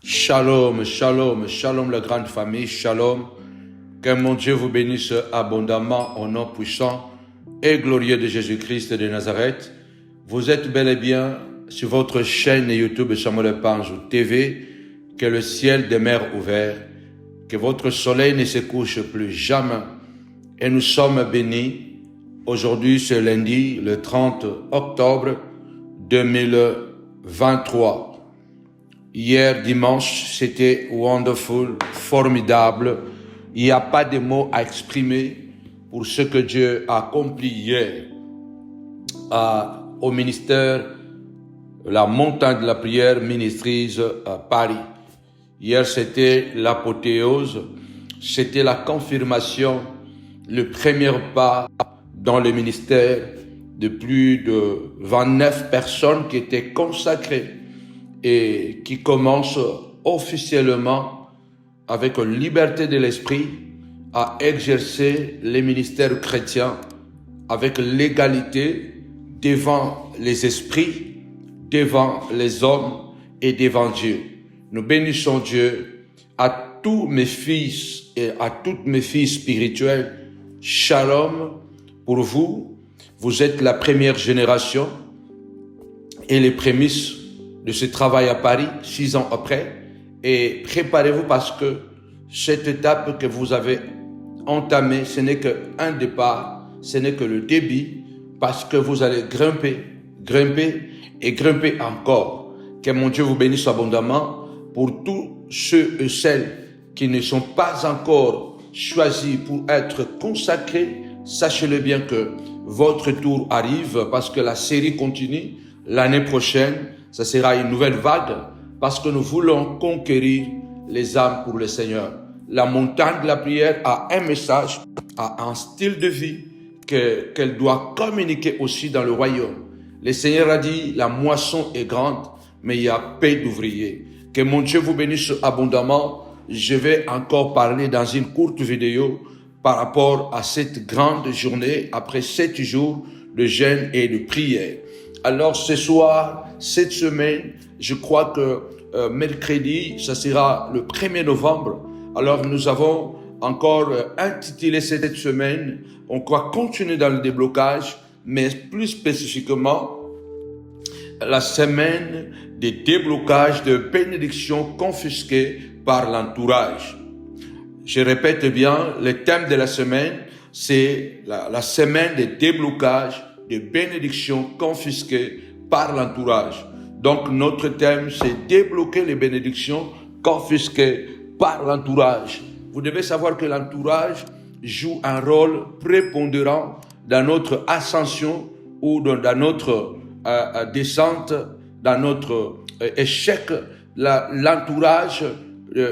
Shalom, shalom, shalom la grande famille, shalom. Que mon Dieu vous bénisse abondamment au nom puissant et glorieux de Jésus-Christ de Nazareth. Vous êtes bel et bien sur votre chaîne YouTube Samuel Panjou TV. Que le ciel demeure ouvert, que votre soleil ne se couche plus jamais. Et nous sommes bénis. Aujourd'hui, c'est lundi, le 30 octobre 2023. Hier, dimanche, c'était wonderful, formidable. Il n'y a pas de mots à exprimer pour ce que Dieu a accompli hier au ministère, la montagne de la prière ministrise à Paris. Hier, c'était l'apothéose, c'était la confirmation, le premier pas dans le ministère de plus de 29 personnes qui étaient consacrées et qui commencent officiellement avec liberté de l'esprit à exercer les ministères chrétiens avec l'égalité devant les esprits, devant les hommes et devant Dieu. Nous bénissons Dieu à tous mes fils et à toutes mes filles spirituelles. Shalom pour vous. Vous êtes la première génération et les prémices de ce travail à Paris, 6 ans après. Et préparez-vous parce que cette étape que vous avez entamée, ce n'est qu'un départ, ce n'est que le début, parce que vous allez grimper et grimper encore. Que mon Dieu vous bénisse abondamment pour tous ceux et celles qui ne sont pas encore choisis pour être consacrés. Sachez-le bien que votre tour arrive parce que la série continue. L'année prochaine, ça sera une nouvelle vague parce que nous voulons conquérir les âmes pour le Seigneur. La montagne de la prière a un message, a un style de vie qu'elle doit communiquer aussi dans le royaume. Le Seigneur a dit, la moisson est grande, mais il y a peu d'ouvriers. Que mon Dieu vous bénisse abondamment. Je vais encore parler dans une courte vidéo par rapport à cette grande journée, après 7 jours de jeûne et de prière. Alors ce soir, cette semaine, je crois que mercredi, ça sera le 1er novembre. Alors nous avons encore intitulé cette semaine, on va continuer dans le déblocage, mais plus spécifiquement, la semaine des déblocages de bénédictions confisquées par l'entourage. Je répète bien, le thème de la semaine, c'est la semaine des déblocages de bénédictions confisquées par l'entourage. Donc notre thème, c'est débloquer les bénédictions confisquées par l'entourage. Vous devez savoir que l'entourage joue un rôle prépondérant dans notre ascension ou dans notre descente, dans notre échec. L'entourage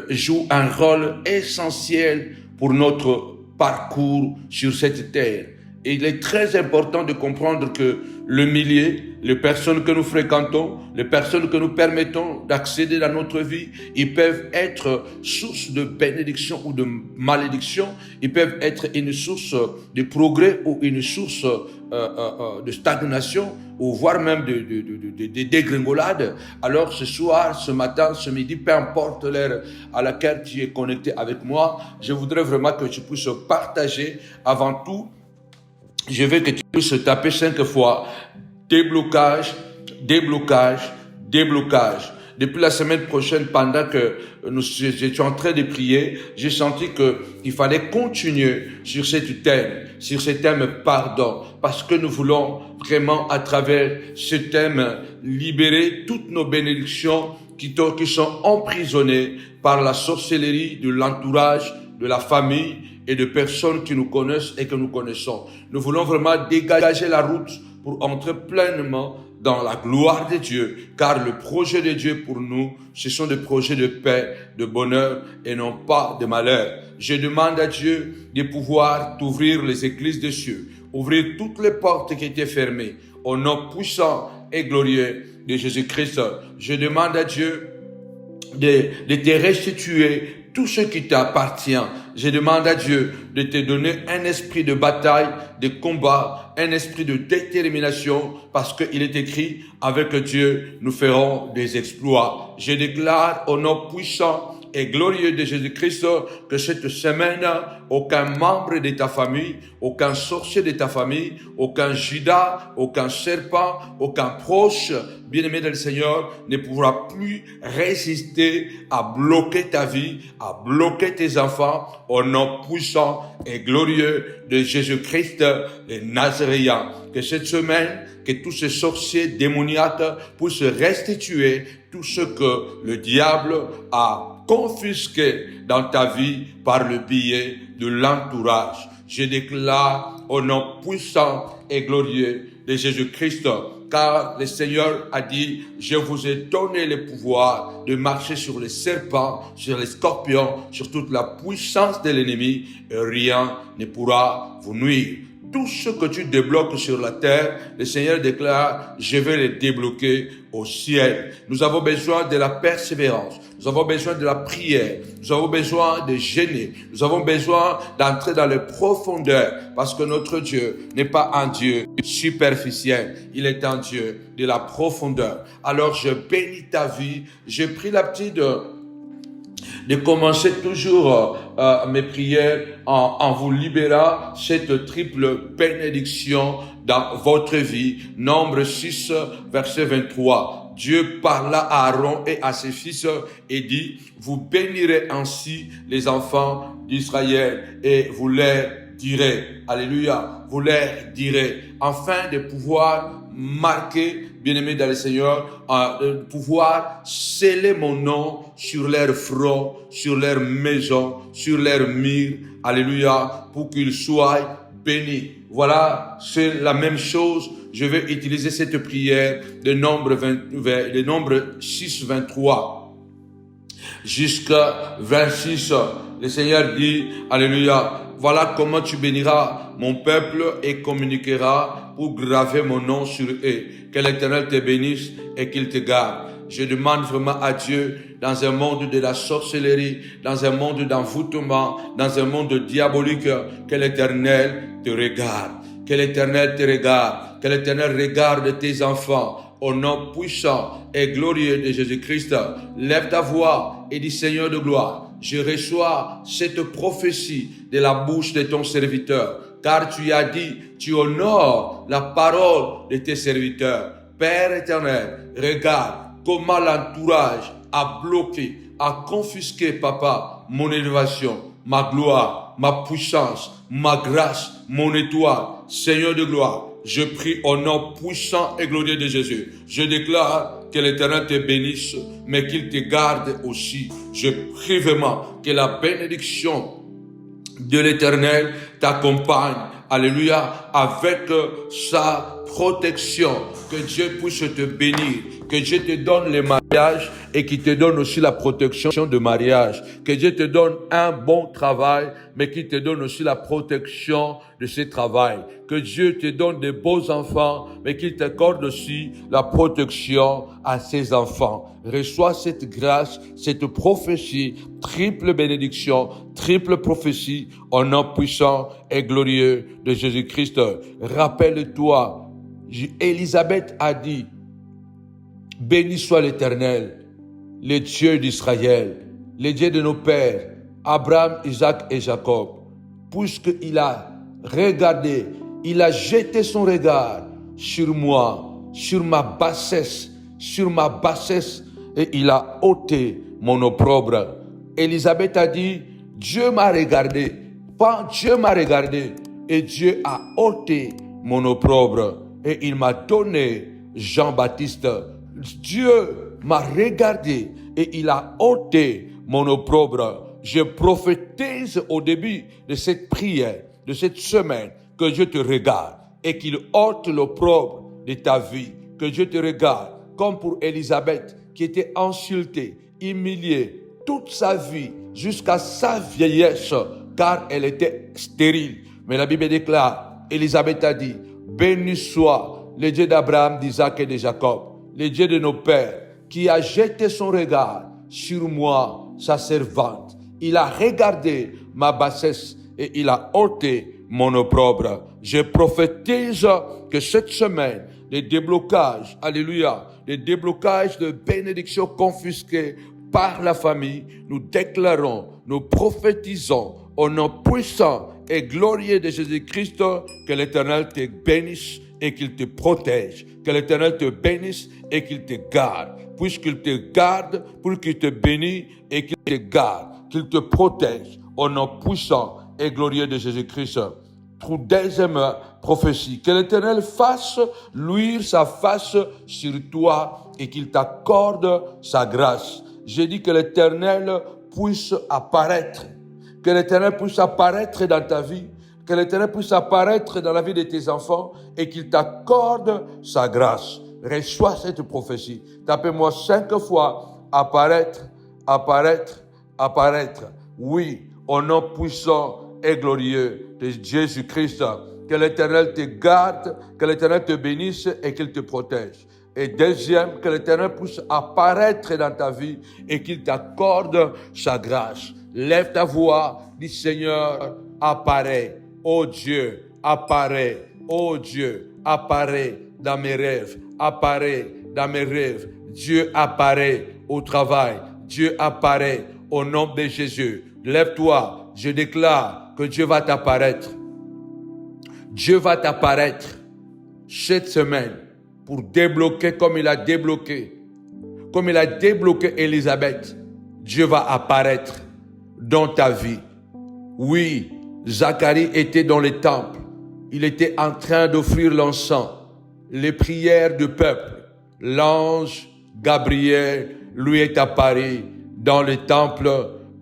joue un rôle essentiel pour notre parcours sur cette terre. Et il est très important de comprendre que le milieu, les personnes que nous fréquentons, les personnes que nous permettons d'accéder dans notre vie, ils peuvent être source de bénédiction ou de malédiction. Ils peuvent être une source de progrès ou une source de stagnation ou voire même de dégringolade. Alors ce soir, ce matin, ce midi, peu importe l'heure à laquelle tu es connecté avec moi, je voudrais vraiment que tu puisses partager avant tout. Je veux que tu puisses taper 5 fois déblocage, déblocage, déblocage. Depuis la semaine prochaine, pendant que j'étais en train de prier, j'ai senti qu'il fallait continuer sur ce thème pardon, parce que nous voulons vraiment à travers ce thème libérer toutes nos bénédictions qui sont emprisonnées par la sorcellerie de l'entourage, de la famille et de personnes qui nous connaissent et que nous connaissons. Nous voulons vraiment dégager la route pour entrer pleinement dans la gloire de Dieu, car le projet de Dieu pour nous, ce sont des projets de paix, de bonheur et non pas de malheur. Je demande à Dieu de pouvoir t'ouvrir les églises des cieux, ouvrir toutes les portes qui étaient fermées, au nom puissant et glorieux de Jésus-Christ. Je demande à Dieu de te restituer tout ce qui t'appartient. Je demande à Dieu de te donner un esprit de bataille, de combat, un esprit de détermination, parce qu'il est écrit, avec Dieu, nous ferons des exploits. Je déclare au nom puissant et glorieux de Jésus-Christ que cette semaine, aucun membre de ta famille, aucun sorcier de ta famille, aucun Judas, aucun serpent, aucun proche, bien-aimé dans le Seigneur, ne pourra plus résister à bloquer ta vie, à bloquer tes enfants, au nom puissant et glorieux de Jésus-Christ, le Nazaréen. Que cette semaine, que tous ces sorciers démoniaques puissent restituer tout ce que le diable a confisqué dans ta vie par le biais de l'entourage. Je déclare au nom puissant et glorieux de Jésus-Christ, car le Seigneur a dit, je vous ai donné le pouvoir de marcher sur les serpents, sur les scorpions, sur toute la puissance de l'ennemi, et rien ne pourra vous nuire. Tout ce que tu débloques sur la terre, le Seigneur déclare, je vais les débloquer au ciel. Nous avons besoin de la persévérance. Nous avons besoin de la prière. Nous avons besoin de jeûner. Nous avons besoin d'entrer dans les profondeurs parce que notre Dieu n'est pas un Dieu superficiel. Il est un Dieu de la profondeur. Alors je bénis ta vie. J'ai pris l'habitude de commencer toujours mes prières en vous libérant cette triple bénédiction dans votre vie. Nombre 6, verset 23. Dieu parla à Aaron et à ses fils et dit, vous bénirez ainsi les enfants d'Israël et vous leur direz, alléluia, vous leur direz, afin de pouvoir marquer, bien-aimés dans le Seigneur, de pouvoir sceller mon nom sur leur front, sur leur maison, sur leur mur, alléluia, pour qu'ils soient bénis. Voilà, c'est la même chose. Je vais utiliser cette prière de Nombre 6, 23 jusqu'à 26. Le Seigneur dit, alléluia, voilà comment tu béniras mon peuple et communiqueras pour graver mon nom sur eux. Que l'Éternel te bénisse et qu'il te garde. Je demande vraiment à Dieu, dans un monde de la sorcellerie, dans un monde d'envoûtement, dans un monde diabolique, que l'Éternel te regarde. Que l'Éternel te regarde. Que l'Éternel regarde tes enfants. Au nom puissant et glorieux de Jésus-Christ, lève ta voix et dis, Seigneur de gloire, je reçois cette prophétie de la bouche de ton serviteur, car tu as dit, tu honores la parole de tes serviteurs. Père éternel, regarde comment l'entourage a bloqué, a confisqué, papa, mon élévation, ma gloire, ma puissance, ma grâce, mon étoile. Seigneur de gloire, je prie au nom puissant et glorieux de Jésus. Je déclare que l'Éternel te bénisse, mais qu'il te garde aussi. Je prie vraiment que la bénédiction de l'Éternel t'accompagne. Alléluia, avec sa protection. Que Dieu puisse te bénir. Que Dieu te donne le mariage et qu'il te donne aussi la protection de mariage. Que Dieu te donne un bon travail, mais qu'il te donne aussi la protection de ce travail. Que Dieu te donne de beaux enfants, mais qu'il t'accorde aussi la protection à ses enfants. Reçois cette grâce, cette prophétie, triple bénédiction, triple prophétie, au nom puissant et glorieux de Jésus-Christ. Rappelle-toi, Élisabeth a dit, béni soit l'Éternel, le Dieu d'Israël, le Dieu de nos pères, Abraham, Isaac et Jacob, puisqu'il a regardé, il a jeté son regard sur moi, sur ma bassesse, et il a ôté mon opprobre. Élisabeth a dit, Dieu m'a regardé, Dieu m'a regardé, et Dieu a ôté mon opprobre, et il m'a donné Jean-Baptiste. Dieu m'a regardé et il a ôté mon opprobre. Je prophétise au début de cette prière, de cette semaine, que Dieu te regarde et qu'il ôte l'opprobre de ta vie. Que Dieu te regarde, comme pour Élisabeth qui était insultée, humiliée toute sa vie jusqu'à sa vieillesse, car elle était stérile. Mais la Bible déclare, Élisabeth a dit, béni soit le Dieu d'Abraham, d'Isaac et de Jacob, le Dieu de nos pères, qui a jeté son regard sur moi, sa servante. Il a regardé ma bassesse et il a ôté mon opprobre. Je prophétise que cette semaine, les déblocages, alléluia, les déblocages de bénédictions confisquées par la famille, nous déclarons, nous prophétisons au nom puissant et glorieux de Jésus-Christ que l'Éternel te bénisse et qu'il te protège, que l'Éternel te bénisse et qu'il te garde, puisqu'il te garde, pour qu'il te bénisse et qu'il te garde, qu'il te protège au nom puissant et glorieux de Jésus-Christ. Deuxième prophétie, que l'Éternel fasse luire sa face sur toi et qu'il t'accorde sa grâce. J'ai dit que l'Éternel puisse apparaître, que l'Éternel puisse apparaître dans ta vie, que l'Éternel puisse apparaître dans la vie de tes enfants et qu'il t'accorde sa grâce. Reçois cette prophétie. Tapez-moi 5 fois, apparaître, apparaître, apparaître. Oui, au nom puissant et glorieux de Jésus-Christ. Que l'Éternel te garde, que l'Éternel te bénisse et qu'il te protège. Et deuxième, que l'Éternel puisse apparaître dans ta vie et qu'il t'accorde sa grâce. Lève ta voix, dis Seigneur, apparaît. Oh Dieu, apparaît. Oh Dieu, apparaît dans mes rêves. Apparaît dans mes rêves. Dieu apparaît au travail. Dieu apparaît au nom de Jésus. Lève-toi, je déclare que Dieu va t'apparaître. Dieu va t'apparaître cette semaine pour débloquer comme il a débloqué. Comme il a débloqué Élisabeth, Dieu va apparaître dans ta vie. Oui, Zacharie était dans le temple. Il était en train d'offrir l'encens, les prières du peuple. L'ange Gabriel lui est apparu dans le temple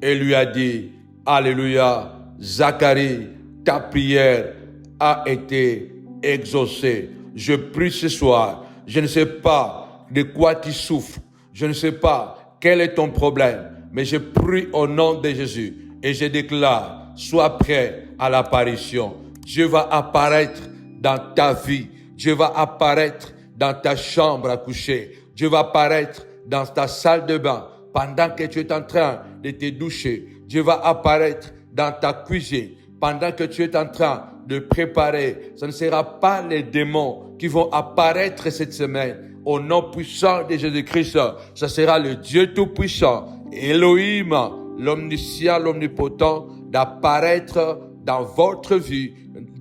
et lui a dit, alléluia, Zacharie, ta prière a été exaucée. Je prie ce soir, je ne sais pas de quoi tu souffres, je ne sais pas quel est ton problème, mais je prie au nom de Jésus et je déclare, sois prêt à l'apparition. Dieu va apparaître dans ta vie, Dieu va apparaître dans ta chambre à coucher, Dieu va apparaître dans ta salle de bain pendant que tu es en train de te doucher. Dieu va apparaître dans ta cuisine pendant que tu es en train de préparer. Ce ne sera pas les démons qui vont apparaître cette semaine. Au nom puissant de Jésus-Christ, ce sera le Dieu Tout-Puissant, Elohim, l'Omniscient, l'Omnipotent, d'apparaître dans votre vie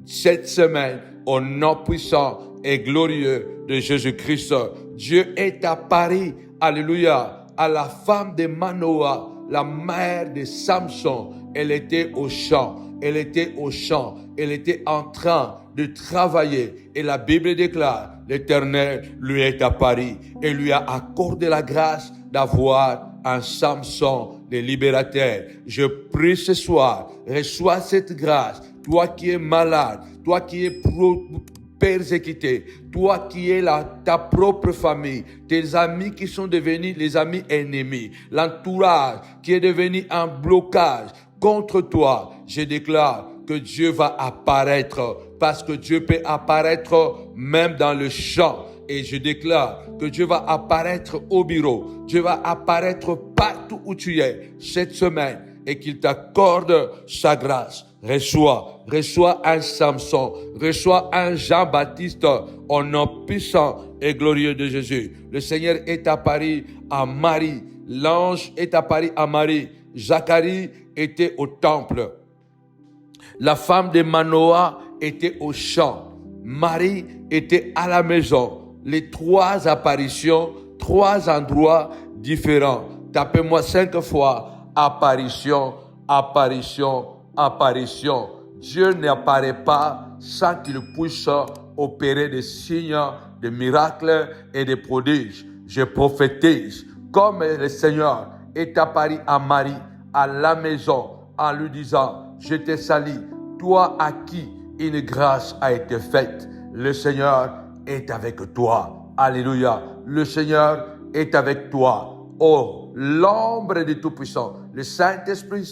cette semaine. Au nom puissant et glorieux de Jésus-Christ. Dieu est apparu, alléluia, à la femme de Manoah, la mère de Samson. Elle était au champ. Elle était au champ. Elle était en train de travailler. Et la Bible déclare, l'Éternel lui est apparu et lui a accordé la grâce d'avoir un Samson de libérateur. Je prie ce soir, reçois cette grâce. Toi qui es malade, toi qui es persécuté, toi qui es ta propre famille, tes amis qui sont devenus les amis ennemis, l'entourage qui est devenu un blocage contre toi, je déclare que Dieu va apparaître parce que Dieu peut apparaître même dans le champ. Et je déclare que Dieu va apparaître au bureau, Dieu va apparaître partout où tu es cette semaine et qu'il t'accorde sa grâce. Reçois un Samson, reçois un Jean-Baptiste au nom puissant et glorieux de Jésus. Le Seigneur est apparu à Marie, l'ange est apparu à Marie, Zacharie était au temple, la femme de Manoah était au champ, Marie était à la maison. Les 3 apparitions, 3 endroits différents. Tapez-moi 5 fois, apparition, apparition, apparition. Dieu n'apparaît pas sans qu'il puisse opérer des signes, des miracles et des prodiges. Je prophétise, comme le Seigneur est apparu à Marie, à la maison, en lui disant, je te salue, toi à qui une grâce a été faite. Le Seigneur est avec toi. Alléluia. Le Seigneur est avec toi. Oh, l'ombre du Tout-Puissant, le Saint-Esprit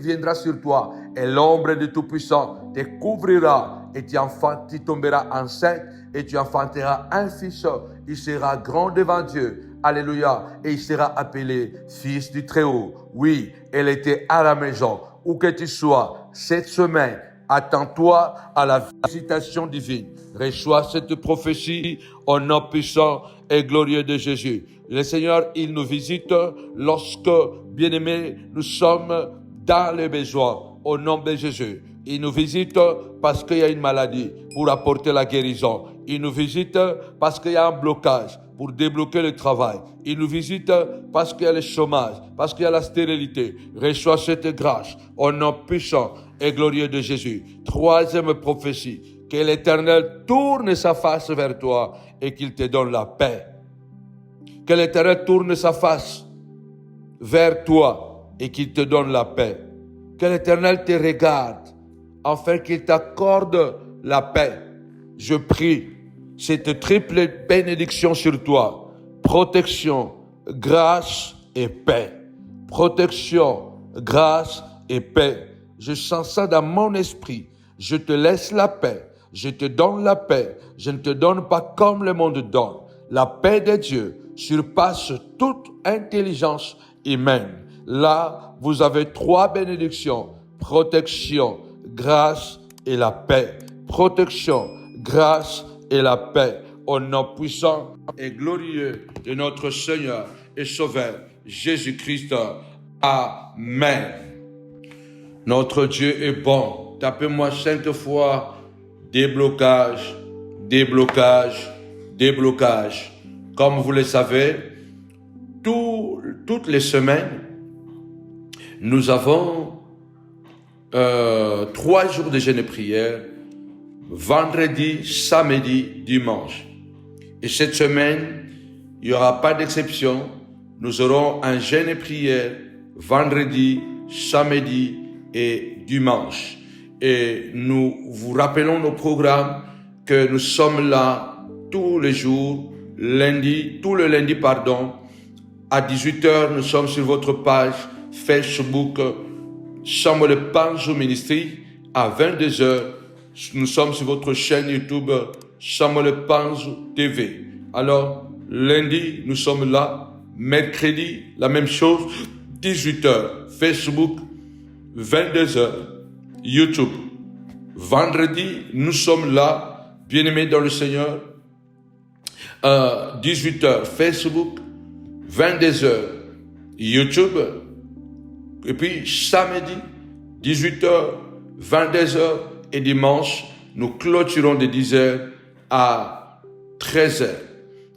viendra sur toi et l'ombre du Tout-Puissant te couvrira et tu tomberas enceinte et tu enfanteras un fils. Il sera grand devant Dieu, Alléluia. Et il sera appelé fils du Très-Haut. Oui, elle était à la maison. Où que tu sois, cette semaine, attends-toi à la visitation divine. Reçois cette prophétie au nom puissant et glorieux de Jésus. Le Seigneur, il nous visite lorsque, bien-aimés, nous sommes dans les besoins. Au nom de Jésus. Il nous visite parce qu'il y a une maladie pour apporter la guérison. Il nous visite parce qu'il y a un blocage pour débloquer le travail. Il nous visite parce qu'il y a le chômage, parce qu'il y a la stérilité. Reçois cette grâce au nom puissant et glorieux de Jésus. Troisième prophétie, que l'Éternel tourne sa face vers toi et qu'il te donne la paix. Que l'Éternel tourne sa face vers toi et qu'il te donne la paix. Que l'Éternel te regarde, afin qu'il t'accorde la paix. Je prie cette triple bénédiction sur toi. Protection, grâce et paix. Protection, grâce et paix. Je sens ça dans mon esprit. Je te laisse la paix. Je te donne la paix. Je ne te donne pas comme le monde donne. La paix de Dieu surpasse toute intelligence humaine. Là, vous avez 3 bénédictions. Protection, grâce et la paix. Protection, grâce et la paix. Au nom puissant et glorieux de notre Seigneur et Sauveur, Jésus-Christ. Amen. Notre Dieu est bon. Tapez-moi 5 fois déblocage, déblocage, déblocage. Comme vous le savez, toutes les semaines, nous avons 3 jours de jeûne et prière, vendredi, samedi, dimanche. Et cette semaine, il n'y aura pas d'exception. Nous aurons un jeûne et prière vendredi, samedi et dimanche. Et nous vous rappelons nos programmes que nous sommes là tous les jours, tous le lundi, à 18h, nous sommes sur votre page Facebook Samuel Panzo Ministry. À 22h, nous sommes sur votre chaîne YouTube Samuel Panzo TV. Alors, lundi, nous sommes là. Mercredi, la même chose, 18h, Facebook, 22h, YouTube. Vendredi, nous sommes là, bien-aimés dans le Seigneur, 18h, Facebook, 22h, YouTube. Et puis, samedi, 18h, 22h et dimanche, nous clôturons de 10h à 13h.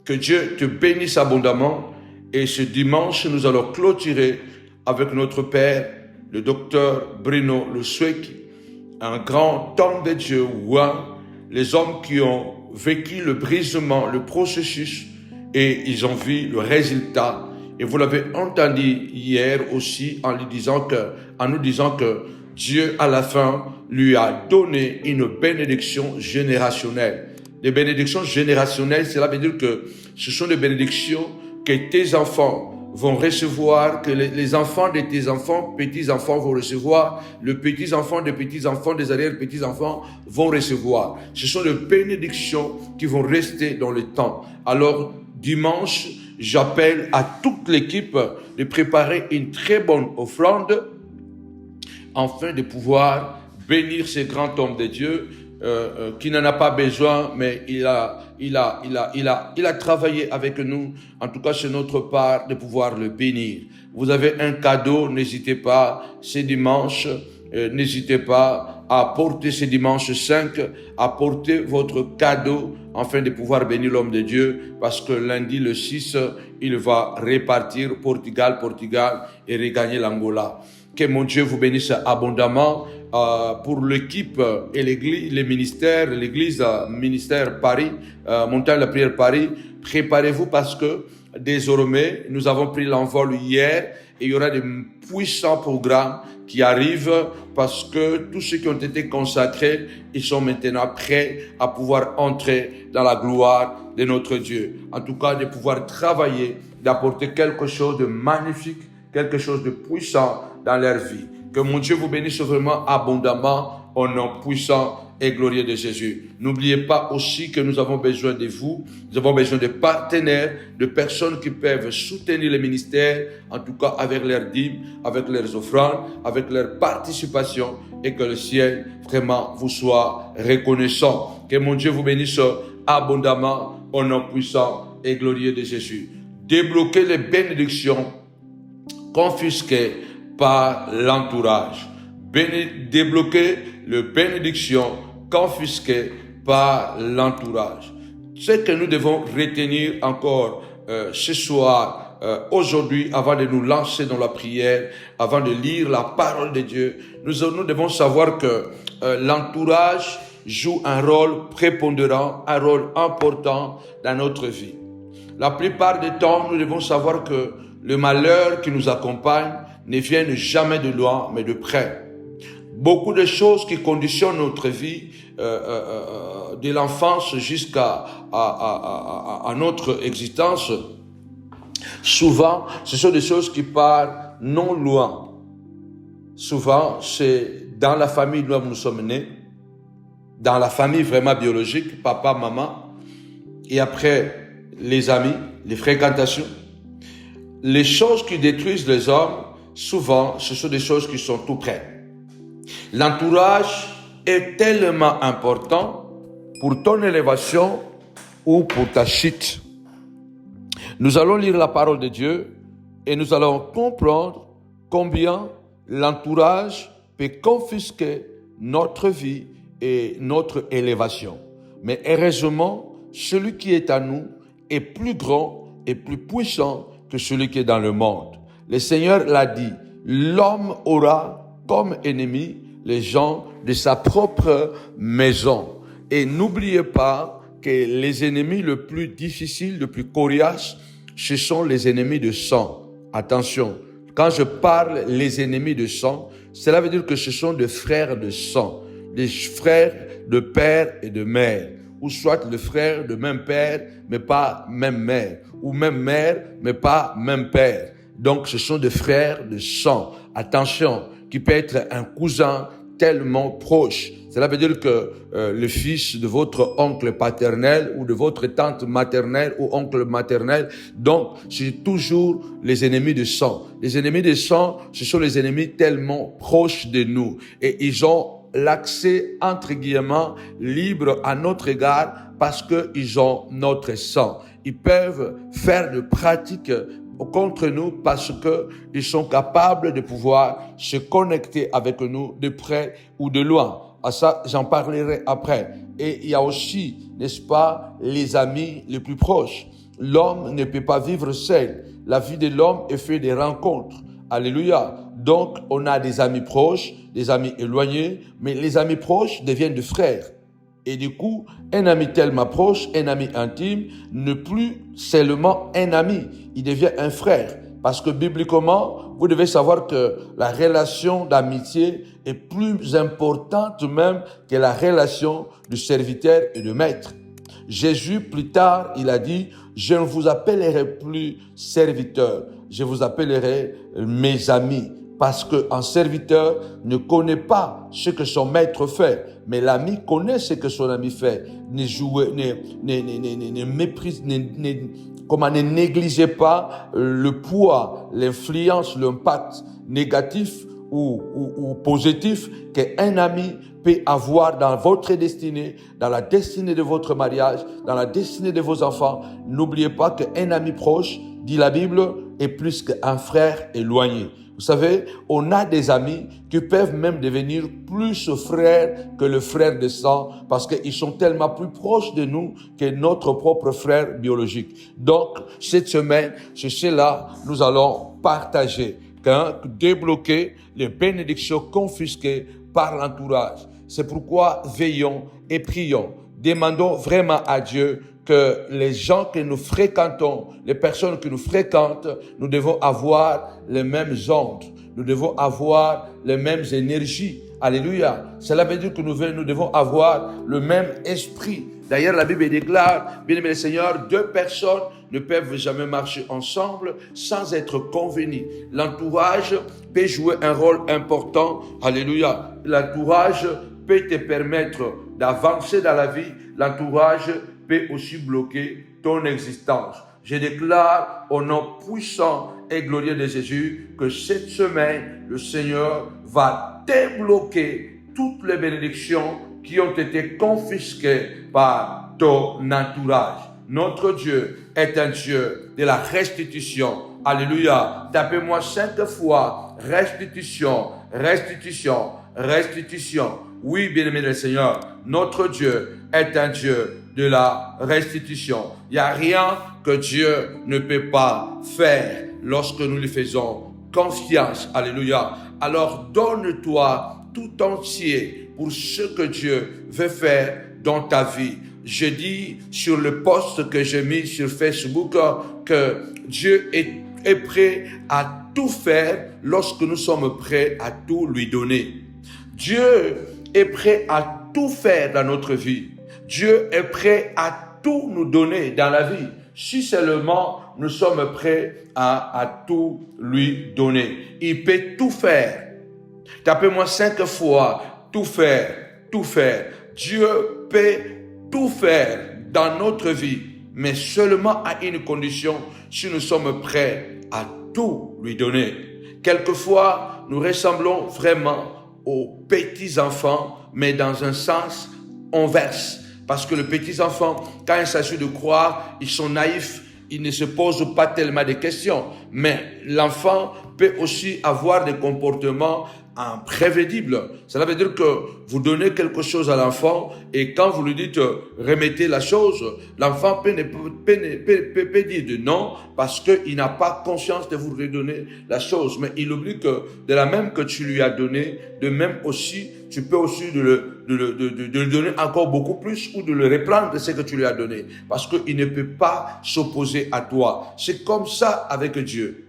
Que Dieu te bénisse abondamment. Et ce dimanche, nous allons clôturer avec notre Père, le docteur Bruno Lusweki, un grand homme de Dieu, les hommes qui ont vécu le brisement, le processus, et ils ont vu le résultat. Et vous l'avez entendu hier aussi en nous disant que Dieu, à la fin, lui a donné une bénédiction générationnelle. Les bénédictions générationnelles, cela veut dire que ce sont des bénédictions que tes enfants vont recevoir, que les enfants de tes enfants, petits-enfants vont recevoir, les petits-enfants des petits-enfants, des arrière-petits-enfants vont recevoir. Ce sont des bénédictions qui vont rester dans le temps. Alors, dimanche, j'appelle à toute l'équipe de préparer une très bonne offrande afin de pouvoir bénir ce grand homme de Dieu qui n'en a pas besoin, mais il a travaillé avec nous. En tout cas, c'est notre part de pouvoir le bénir. Vous avez un cadeau, n'hésitez pas, c'est dimanche, n'hésitez pas à porter ce dimanche 5, à porter votre cadeau afin de pouvoir bénir l'homme de Dieu, parce que lundi le 6, il va repartir Portugal et regagner l'Angola. Que mon Dieu vous bénisse abondamment. Pour l'équipe et l'église, l'église ministère Paris, Montagne de la Prière Paris, préparez-vous parce que désormais, nous avons pris l'envol hier et il y aura des puissants programmes qui arrivent parce que tous ceux qui ont été consacrés, ils sont maintenant prêts à pouvoir entrer dans la gloire de notre Dieu. En tout cas, de pouvoir travailler, d'apporter quelque chose de magnifique, quelque chose de puissant dans leur vie. Que mon Dieu vous bénisse vraiment abondamment au nom puissant et glorieux de Jésus. N'oubliez pas aussi que nous avons besoin de vous, nous avons besoin de partenaires, de personnes qui peuvent soutenir le ministère, en tout cas avec leurs dîmes, avec leurs offrandes, avec leur participation, et que le ciel vraiment vous soit reconnaissant. Que mon Dieu vous bénisse abondamment au nom puissant et glorieux de Jésus. Débloquez les bénédictions confisquées par l'entourage. Débloquer les bénédictions confisquées par l'entourage. Ce que nous devons retenir encore ce soir, aujourd'hui, avant de nous lancer dans la prière, avant de lire la parole de Dieu, nous devons savoir que l'entourage joue un rôle prépondérant, un rôle important dans notre vie. La plupart du temps, nous devons savoir que le malheur qui nous accompagne ne vient jamais de loin, mais de près. Beaucoup de choses qui conditionnent notre vie, de l'enfance jusqu'à notre existence, souvent, ce sont des choses qui partent non loin. Souvent, c'est dans la famille où nous sommes nés, dans la famille vraiment biologique, papa, maman, et après les amis, les fréquentations. Les choses qui détruisent les hommes, souvent, ce sont des choses qui sont tout près. L'entourage est tellement important pour ton élévation ou pour ta chute. Nous allons lire la parole de Dieu et nous allons comprendre combien l'entourage peut confisquer notre vie et notre élévation. Mais heureusement, celui qui est à nous est plus grand et plus puissant que celui qui est dans le monde. Le Seigneur l'a dit, l'homme aura comme ennemi les gens de sa propre maison. Et n'oubliez pas que les ennemis les plus difficiles, les plus coriaces, ce sont les ennemis de sang. Attention, quand je parle les ennemis de sang, cela veut dire que ce sont des frères de sang, des frères de père et de mère, ou soit le frère de même père, mais pas même mère, ou même mère, mais pas même père. Donc, ce sont des frères de sang. Attention, qui peut être un cousin tellement proche. Cela veut dire que le fils de votre oncle paternel ou de votre tante maternelle ou oncle maternel, donc c'est toujours les ennemis de sang. Les ennemis de sang, ce sont les ennemis tellement proches de nous et ils ont l'accès entre guillemets libre à notre égard parce qu'ils ont notre sang. Ils peuvent faire de pratiques contre nous parce qu'ils sont capables de pouvoir se connecter avec nous de près ou de loin. À ça, j'en parlerai après. Et il y a aussi, n'est-ce pas, les amis les plus proches. L'homme ne peut pas vivre seul. La vie de l'homme est faite des rencontres. Alléluia. Donc, on a des amis proches, des amis éloignés, mais les amis proches deviennent des frères. Et du coup, un ami tellement proche, un ami intime, n'est plus seulement un ami, il devient un frère. Parce que bibliquement, vous devez savoir que la relation d'amitié est plus importante même que la relation du serviteur et du maître. Jésus, plus tard, il a dit, je ne vous appellerai plus serviteur, je vous appellerai mes amis. Parce qu'un serviteur ne connaît pas ce que son maître fait, mais l'ami connaît ce que son ami fait. Ne négligez pas le poids, l'influence, l'impact négatif ou positif qu'un ami peut avoir dans votre destinée, dans la destinée de votre mariage, dans la destinée de vos enfants. N'oubliez pas qu'un ami proche, dit la Bible, est plus qu'un frère éloigné. Vous savez, on a des amis qui peuvent même devenir plus frères que le frère de sang parce qu'ils sont tellement plus proches de nous que notre propre frère biologique. Donc, cette semaine, c'est cela que nous allons partager, débloquer les bénédictions confisquées par l'entourage. C'est pourquoi veillons et prions. Demandons vraiment à Dieu que les gens que nous fréquentons, les personnes que nous fréquentent, nous devons avoir les mêmes ondes, nous devons avoir les mêmes énergies. Alléluia. Cela veut dire que nous devons avoir le même esprit. D'ailleurs, la Bible déclare, bien-aimé le Seigneur, deux personnes ne peuvent jamais marcher ensemble sans être convenues. L'entourage peut jouer un rôle important. Alléluia. L'entourage peut te permettre d'avancer dans la vie, l'entourage peut aussi bloquer ton existence. Je déclare au nom puissant et glorieux de Jésus que cette semaine, le Seigneur va débloquer toutes les bénédictions qui ont été confisquées par ton entourage. Notre Dieu est un Dieu de la restitution. Alléluia. Tapez-moi 5 fois. Restitution, restitution, restitution. Oui, bien-aimé le Seigneur, notre Dieu est un Dieu de la restitution. Il n'y a rien que Dieu ne peut pas faire lorsque nous lui faisons confiance. Alléluia. Alors donne-toi tout entier pour ce que Dieu veut faire dans ta vie. Je dis sur le post que j'ai mis sur Facebook que Dieu est prêt à tout faire lorsque nous sommes prêts à tout lui donner. Dieu est prêt à tout faire dans notre vie. Dieu est prêt à tout nous donner dans la vie. Si seulement nous sommes prêts à tout lui donner. Il peut tout faire. Tapez-moi 5 fois. Tout faire, tout faire. Dieu peut tout faire dans notre vie, mais seulement à une condition, si nous sommes prêts à tout lui donner. Quelquefois, nous ressemblons vraiment aux petits-enfants, mais dans un sens inverse. Parce que les petits-enfants, quand il s'agit de croire, ils sont naïfs, ils ne se posent pas tellement de questions. Mais l'enfant peut aussi avoir des comportements imprévisibles. Cela veut dire que vous donnez quelque chose à l'enfant et quand vous lui dites remettez la chose, l'enfant peut dire non parce qu'il n'a pas conscience de vous redonner la chose. Mais il oublie que de la même que tu lui as donné, de même aussi, tu peux aussi de le donner encore beaucoup plus ou de le reprendre de ce que tu lui as donné. Parce qu'il ne peut pas s'opposer à toi. C'est comme ça avec Dieu.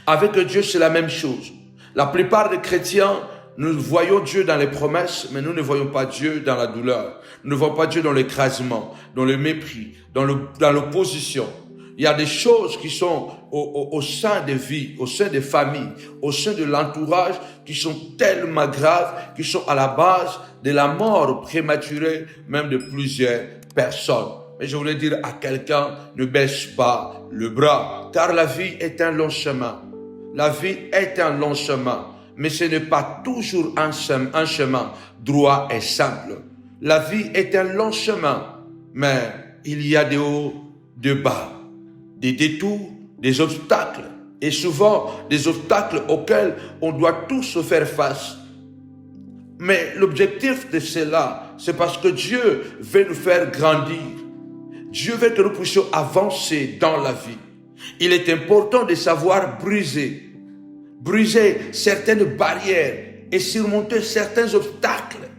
Avec Dieu, c'est la même chose. La plupart des chrétiens, nous voyons Dieu dans les promesses, mais nous ne voyons pas Dieu dans la douleur. Nous ne voyons pas Dieu dans l'écrasement, dans le mépris, dans l'opposition. Il y a des choses qui sont au sein des vies, au sein des familles, au sein de l'entourage, qui sont tellement graves, qui sont à la base de la mort prématurée, même de plusieurs personnes. Mais je voulais dire à quelqu'un, ne baisse pas le bras, car la vie est un long chemin. La vie est un long chemin, mais ce n'est pas toujours un chemin droit et simple. La vie est un long chemin, mais il y a des hauts, des bas, des détours, des obstacles, et souvent des obstacles auxquels on doit tous faire face. Mais l'objectif de cela, c'est parce que Dieu veut nous faire grandir. Dieu veut que nous puissions avancer dans la vie. Il est important de savoir briser certaines barrières et surmonter certains obstacles.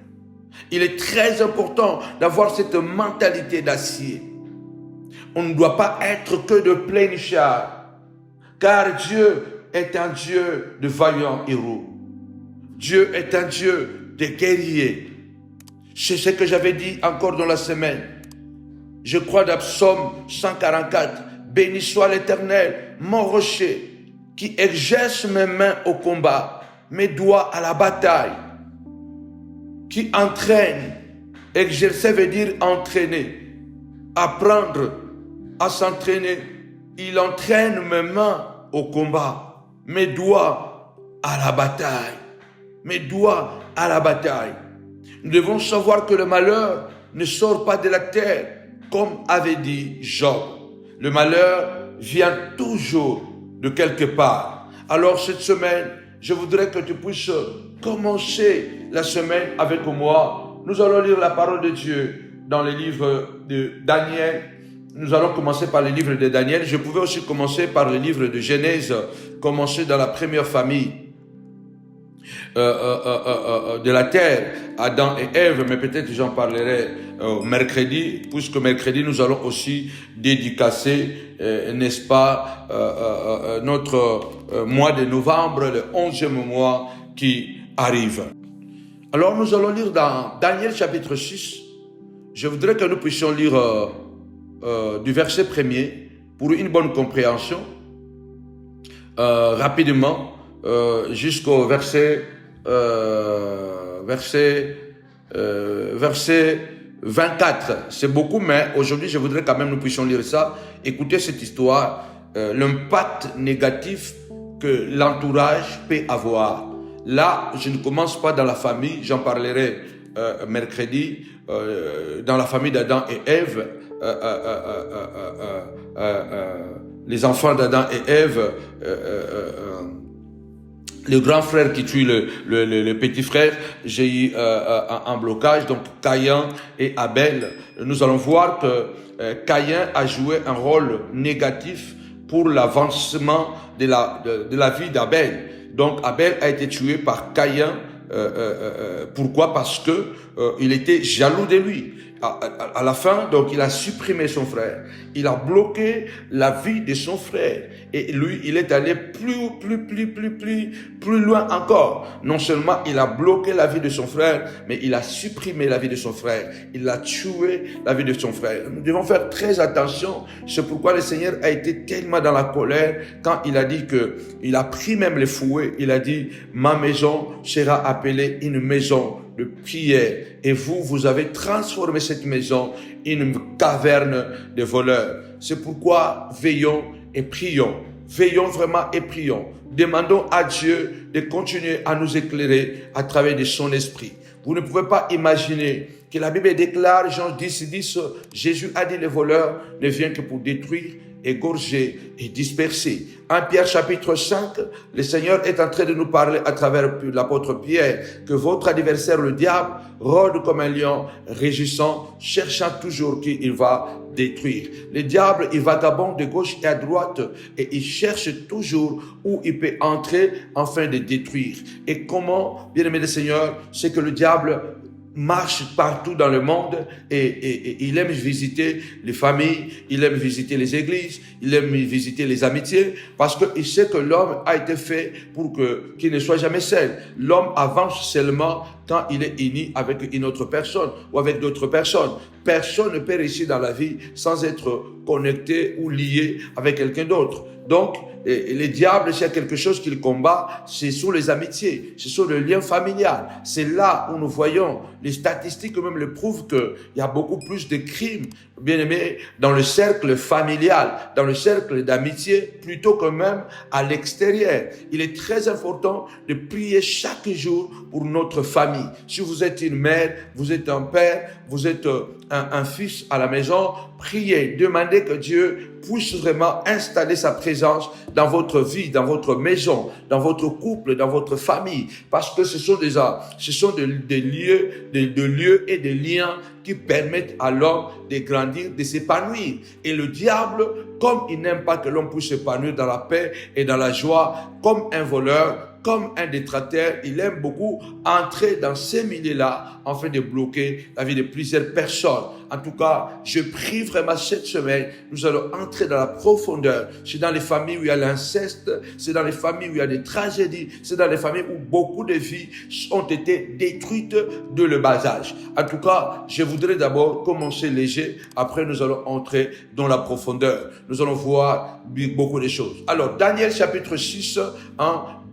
Il est très important d'avoir cette mentalité d'acier. On ne doit pas être que de plein-char, car Dieu est un Dieu de vaillants héros. Dieu est un Dieu de guerriers. C'est ce que j'avais dit encore dans la semaine. Je crois dans Psaume 144. Béni soit l'Éternel, mon rocher, qui exerce mes mains au combat, mes doigts à la bataille, qui entraîne. Exercer veut dire entraîner, apprendre à s'entraîner. Il entraîne mes mains au combat, mes doigts à la bataille, mes doigts à la bataille. Nous devons savoir que le malheur ne sort pas de la terre, comme avait dit Job. Le malheur vient toujours de quelque part. Alors cette semaine, je voudrais que tu puisses commencer la semaine avec moi. Nous allons lire la parole de Dieu dans les livres de Daniel. Nous allons commencer par les livres de Daniel. Je pouvais aussi commencer par le livre de Genèse, commencer dans la première famille de la terre, Adam et Ève, mais peut-être j'en parlerai mercredi, puisque mercredi nous allons aussi dédicacer, n'est-ce pas, notre mois de novembre, le 11e mois qui arrive. Alors nous allons lire dans Daniel chapitre 6. Je voudrais que nous puissions lire du verset 1er pour une bonne compréhension, rapidement, jusqu'au verset verset 24. C'est beaucoup, mais aujourd'hui, je voudrais quand même nous puissions lire ça. Écoutez cette histoire, l'impact négatif que l'entourage peut avoir. Là, je ne commence pas dans la famille, j'en parlerai mercredi, dans la famille d'Adam et Ève, les enfants d'Adam et Ève, le grand frère qui tue le petit frère, j'ai eu un blocage, donc Caïn et Abel. Nous allons voir que Caïn a joué un rôle négatif pour l'avancement de la vie d'Abel. Donc Abel a été tué par Caïn. Pourquoi? Parce que il était jaloux de lui. À la fin, donc, il a supprimé son frère. Il a bloqué la vie de son frère. Et lui, il est allé plus loin encore. Non seulement il a bloqué la vie de son frère, mais il a supprimé la vie de son frère. Il a tué la vie de son frère. Nous devons faire très attention. C'est pourquoi le Seigneur a été tellement dans la colère quand il a dit que, il a pris même les fouets. Il a dit, ma maison sera appelée une maison de prière. Et vous avez transformé cette maison en une caverne de voleurs. C'est pourquoi veillons et prions. Veillons vraiment et prions. Demandons à Dieu de continuer à nous éclairer à travers de son esprit. Vous ne pouvez pas imaginer que la Bible déclare, Jean 10, Jésus a dit, les voleurs ne viennent que pour détruire, égorger et disperser. 1 Pierre chapitre 5, le Seigneur est en train de nous parler à travers l'apôtre Pierre que votre adversaire, le diable, rôde comme un lion, rugissant, cherchant toujours qui il va détruire. Le diable, il vagabonde de gauche et à droite et il cherche toujours où il peut entrer afin de détruire. Et comment, bien aimé le Seigneur, c'est que le diable marche partout dans le monde et il aime visiter les familles, il aime visiter les églises, il aime visiter les amitiés parce qu'il sait que l'homme a été fait pour qu'il ne soit jamais seul. L'homme avance seulement quand il est uni avec une autre personne ou avec d'autres personnes. Personne ne peut réussir dans la vie sans être connecté ou lié avec quelqu'un d'autre. Donc, le diable, s'il y a quelque chose qu'il combat, c'est sur les amitiés, c'est sur le lien familial. C'est là où nous voyons, les statistiques même le prouvent qu'il y a beaucoup plus de crimes, bien aimé, dans le cercle familial, dans le cercle d'amitié, plutôt que même à l'extérieur. Il est très important de prier chaque jour pour notre famille. Si vous êtes une mère, vous êtes un père, vous êtes un fils à la maison, priez, demandez que Dieu puisse vraiment installer sa présence dans votre vie, dans votre maison, dans votre couple, dans votre famille, parce que ce sont des lieux et des liens qui permettent à l'homme de grandir, de s'épanouir. Et le diable, comme il n'aime pas que l'homme puisse s'épanouir dans la paix et dans la joie, comme un voleur, comme un détracteur, il aime beaucoup entrer dans ces milieux-là afin de bloquer la vie de plusieurs personnes. En tout cas, je prie vraiment cette semaine, nous allons entrer dans la profondeur. C'est dans les familles où il y a l'inceste, c'est dans les familles où il y a des tragédies, c'est dans les familles où beaucoup de vies ont été détruites de le bas âge. En tout cas, je voudrais d'abord commencer léger, après nous allons entrer dans la profondeur. Nous allons voir beaucoup de choses. Alors, Daniel chapitre 6,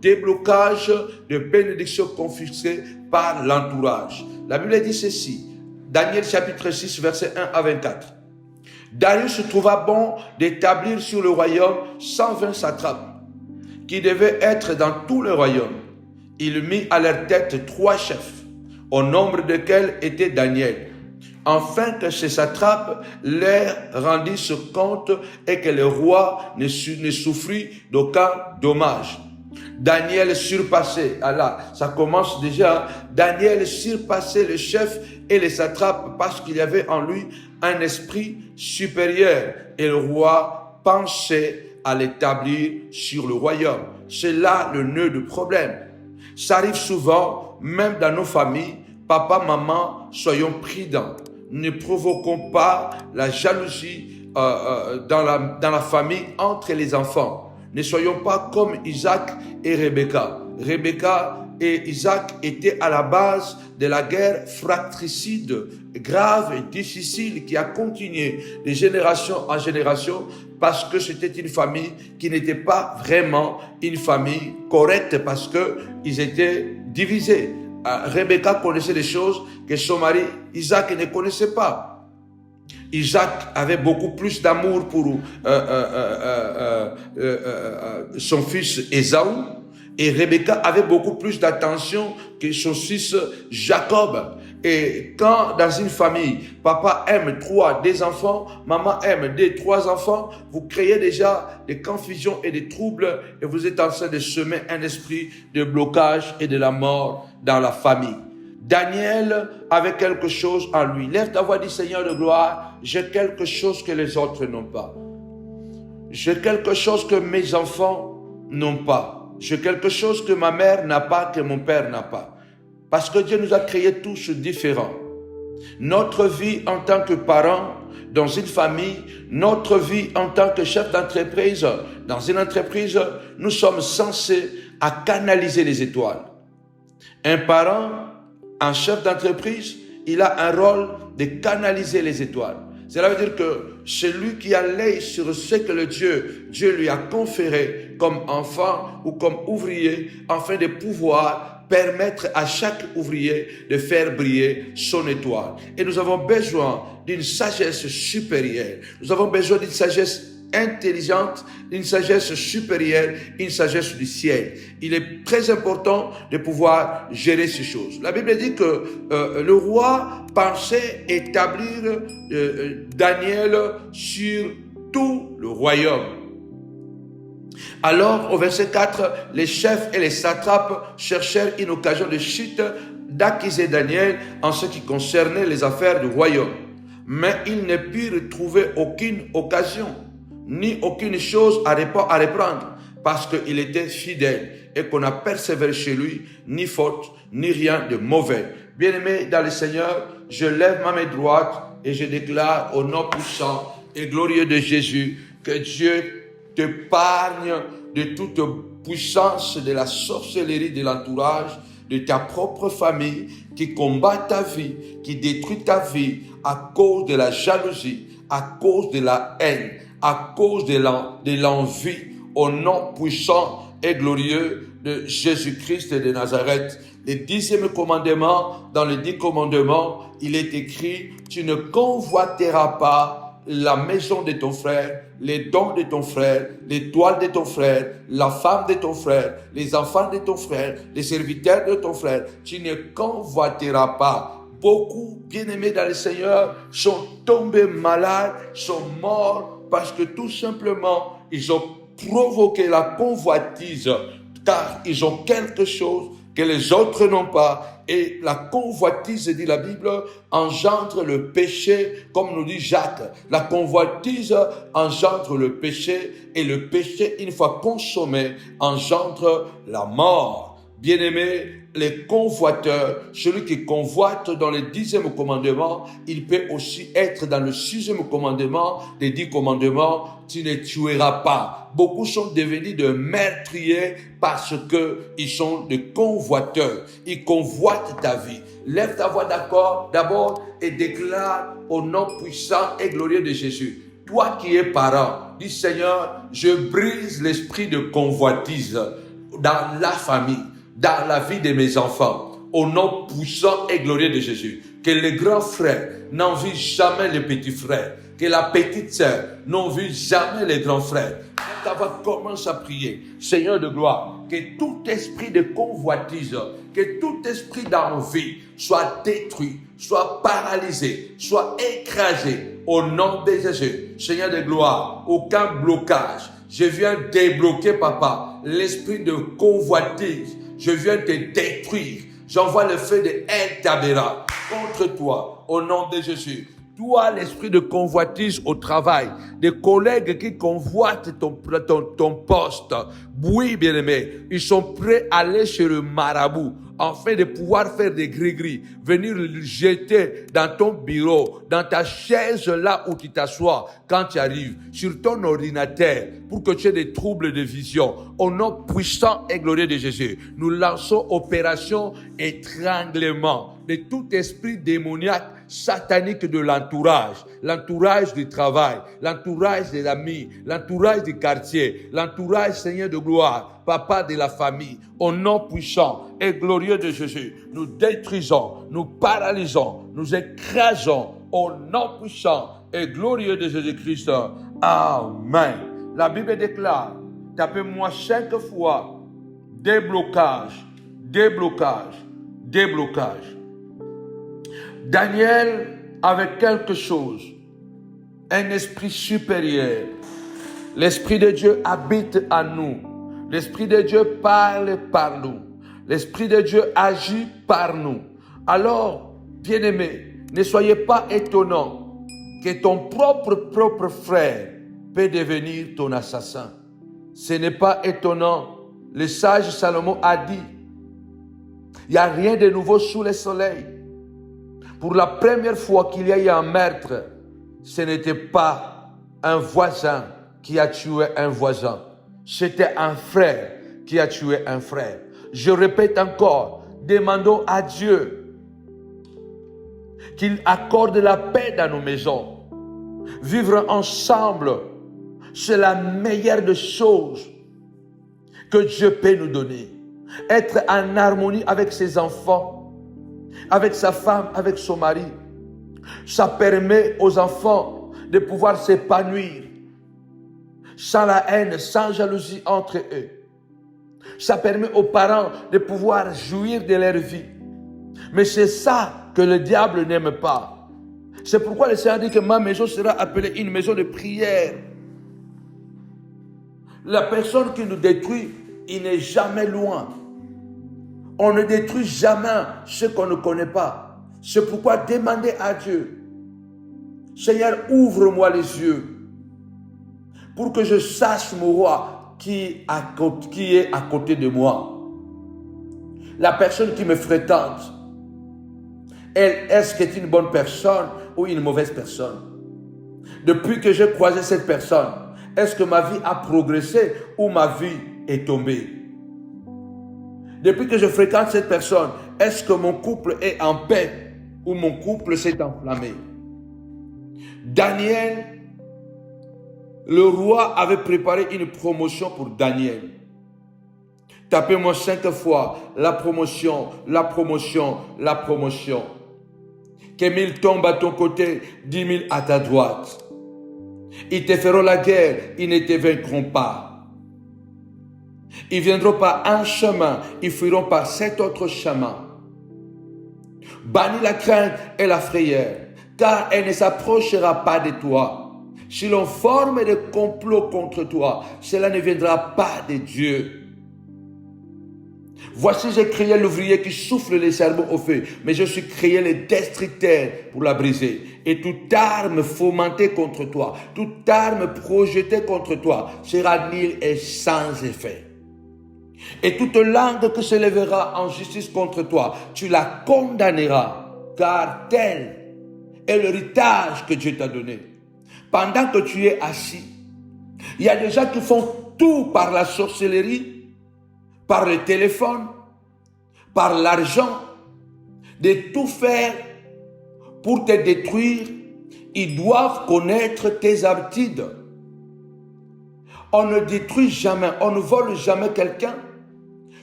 déblocage de bénédictions confisquées par l'entourage. La Bible dit ceci, Daniel chapitre 6, versets 1 à 24. Darius se trouva bon d'établir sur le royaume 120 satrapes, qui devaient être dans tout le royaume. Il mit à leur tête 3 chefs, au nombre desquels était Daniel, afin que ces satrapes leur rendissent compte et que le roi ne souffrit d'aucun dommage. Daniel surpassait, ça commence déjà, Daniel surpassait les chefs et les satrapes parce qu'il y avait en lui un esprit supérieur et le roi pensait à l'établir sur le royaume. C'est là le nœud du problème. Ça arrive souvent, même dans nos familles, papa, maman, soyons prudents. Ne provoquons pas la jalousie dans la famille entre les enfants. Ne soyons pas comme Isaac et Rebecca. Rebecca et Isaac étaient à la base de la guerre fratricide, grave et difficile qui a continué de génération en génération parce que c'était une famille qui n'était pas vraiment une famille correcte parce qu'ils étaient divisés. Rebecca connaissait des choses que son mari Isaac ne connaissait pas. Isaac avait beaucoup plus d'amour pour son fils Ésaü, et Rebecca avait beaucoup plus d'attention que son fils Jacob. Et quand dans une famille, papa aime des enfants, maman aime 3 enfants, vous créez déjà des confusions et des troubles, et vous êtes en train de semer un esprit de blocage et de la mort dans la famille. Daniel avait quelque chose en lui. Lève ta voix, dis Seigneur de gloire, j'ai quelque chose que les autres n'ont pas. J'ai quelque chose que mes enfants n'ont pas. J'ai quelque chose que ma mère n'a pas, que mon père n'a pas. Parce que Dieu nous a créés tous différents. Notre vie en tant que parents dans une famille, notre vie en tant que chef d'entreprise dans une entreprise, nous sommes censés à canaliser les étoiles. Un parent, un chef d'entreprise, il a un rôle de canaliser les étoiles. Cela veut dire que celui qui a l'œil sur ce que Dieu lui a conféré comme enfant ou comme ouvrier, afin de pouvoir permettre à chaque ouvrier de faire briller son étoile. Et nous avons besoin d'une sagesse supérieure. Nous avons besoin d'une sagesse intelligente, une sagesse supérieure, une sagesse du ciel. Il est très important de pouvoir gérer ces choses. La Bible dit que le roi pensait établir Daniel sur tout le royaume. Alors, au verset 4, les chefs et les satrapes cherchèrent une occasion de chute d'accuser Daniel en ce qui concernait les affaires du royaume. Mais ils ne purent trouver aucune occasion, ni aucune chose à reprendre, parce qu'il était fidèle et qu'on a persévéré chez lui, ni faute, ni rien de mauvais. Bien-aimé dans le Seigneur, je lève ma main droite et je déclare au nom puissant et glorieux de Jésus que Dieu t'épargne de toute puissance de la sorcellerie de l'entourage, de ta propre famille qui combat ta vie, qui détruit ta vie à cause de la jalousie, à cause de la haine, à cause de l'envie, au nom puissant et glorieux de Jésus-Christ de Nazareth. Le 10e commandement, dans les 10 commandements, il est écrit, tu ne convoiteras pas la maison de ton frère, les dons de ton frère, les toiles de ton frère, la femme de ton frère, les enfants de ton frère, les serviteurs de ton frère. Tu ne convoiteras pas. Beaucoup, bien-aimés dans le Seigneur, sont tombés malades, sont morts parce que tout simplement, ils ont provoqué la convoitise, car ils ont quelque chose que les autres n'ont pas. Et la convoitise, dit la Bible, engendre le péché, comme nous dit Jacques. La convoitise engendre le péché, et le péché, une fois consommé, engendre la mort. Bien-aimés, les convoiteurs, celui qui convoite dans le 10e commandement, il peut aussi être dans le 6e commandement, des 10 commandements, tu ne tueras pas. Beaucoup sont devenus de meurtriers parce que ils sont des convoiteurs. Ils convoitent ta vie. Lève ta voix d'abord et déclare au nom puissant et glorieux de Jésus. Toi qui es parent, dis Seigneur, je brise l'esprit de convoitise dans la famille, dans la vie de mes enfants, au nom puissant et glorieux de Jésus. Que les grands frères n'envient jamais les petits frères, que la petite sœur n'envie jamais les grands frères. Ta voix commence à prier. Seigneur de gloire, que tout esprit de convoitise, que tout esprit d'envie soit détruit, soit paralysé, soit écrasé au nom de Jésus. Seigneur de gloire, aucun blocage. Je viens débloquer, papa, l'esprit de convoitise. Je viens te détruire. J'envoie le feu de El Tabera contre toi, au nom de Jésus. Toi, l'esprit de convoitise au travail, des collègues qui convoitent ton poste. Oui, bien-aimé, ils sont prêts à aller chez le marabout, afin de pouvoir faire des gris-gris, venir le jeter dans ton bureau, dans ta chaise là où tu t'assois quand tu arrives, sur ton ordinateur, pour que tu aies des troubles de vision. Au nom puissant et glorieux de Jésus, nous lançons opération étranglement. de tout esprit démoniaque, satanique de l'entourage du travail, l'entourage des amis, l'entourage du quartier, l'entourage, Seigneur de gloire, Papa de la famille, au nom puissant et glorieux de Jésus, nous détruisons, nous paralysons, nous écrasons au nom puissant et glorieux de Jésus-Christ. Amen. La Bible déclare, tapez-moi 5 fois, déblocage, déblocage, déblocage. Daniel avait quelque chose, un esprit supérieur. L'Esprit de Dieu habite en nous. L'Esprit de Dieu parle par nous. L'Esprit de Dieu agit par nous. Alors, bien-aimés, ne soyez pas étonnants que ton propre frère peut devenir ton assassin. Ce n'est pas étonnant. Le sage Salomon a dit, il n'y a rien de nouveau sous le soleil. Pour la première fois qu'il y a eu un meurtre, ce n'était pas un voisin qui a tué un voisin. C'était un frère qui a tué un frère. Je répète encore, demandons à Dieu qu'il accorde la paix dans nos maisons. Vivre ensemble, c'est la meilleure des choses que Dieu peut nous donner. Être en harmonie avec ses enfants, avec sa femme, avec son mari. Ça permet aux enfants de pouvoir s'épanouir sans la haine, sans jalousie entre eux. Ça permet aux parents de pouvoir jouir de leur vie. Mais c'est ça que le diable n'aime pas. C'est pourquoi le Seigneur dit que ma maison sera appelée une maison de prière. La personne qui nous détruit, il n'est jamais loin. On ne détruit jamais ce qu'on ne connaît pas. C'est pourquoi demandez à Dieu, Seigneur, ouvre-moi les yeux pour que je sache, mon roi, qui est à côté de moi. La personne qui me fréquente, est-ce qu'elle est une bonne personne ou une mauvaise personne? Depuis que j'ai croisé cette personne, est-ce que ma vie a progressé ou ma vie est tombée? Depuis que je fréquente cette personne, est-ce que mon couple est en paix ou mon couple s'est enflammé? Daniel, le roi avait préparé une promotion pour Daniel. Tapez-moi 5 fois, la promotion, la promotion, la promotion. Que 1000 tombent à ton côté, 10 000 à ta droite. Ils te feront la guerre, ils ne te vaincront pas. Ils viendront par un chemin, ils fuiront par 7 autres chemins. Bannis la crainte et la frayeur, car elle ne s'approchera pas de toi. Si l'on forme des complots contre toi, cela ne viendra pas de Dieu. Voici, j'ai créé l'ouvrier qui souffle les charbons au feu, mais je suis créé le destructeur pour la briser. Et toute arme fomentée contre toi, toute arme projetée contre toi sera nulle et sans effet. Et toute langue qui se lèvera en justice contre toi, tu la condamneras, car tel est l'héritage que Dieu t'a donné. Pendant que tu es assis, il y a des gens qui font tout par la sorcellerie, par le téléphone, par l'argent, de tout faire pour te détruire. Ils doivent connaître tes habitudes. On ne détruit jamais, on ne vole jamais quelqu'un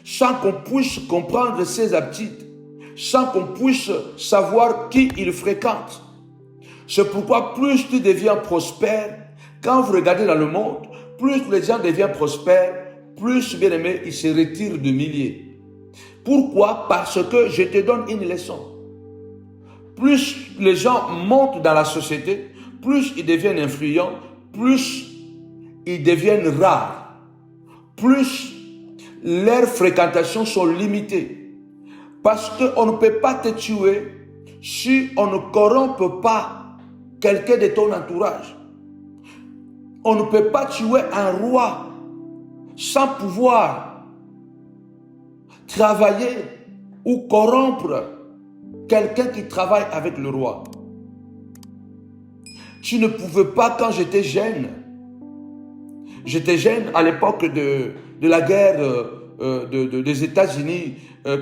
sans qu'on puisse comprendre ses habitudes, sans qu'on puisse savoir qui il fréquente. C'est pourquoi plus tu deviens prospère, quand vous regardez dans le monde, plus les gens deviennent prospères, plus, bien aimé, ils se retirent de milliers. Pourquoi? Parce que je te donne une leçon. Plus les gens montent dans la société, plus ils deviennent influents, plus ils deviennent rares, plus leurs fréquentations sont limitées. Parce qu'on ne peut pas te tuer si on ne corrompt pas quelqu'un de ton entourage. On ne peut pas tuer un roi sans pouvoir travailler ou corrompre quelqu'un qui travaille avec le roi. Tu ne pouvais pas quand j'étais jeune. J'étais jeune à l'époque de la guerre des États-Unis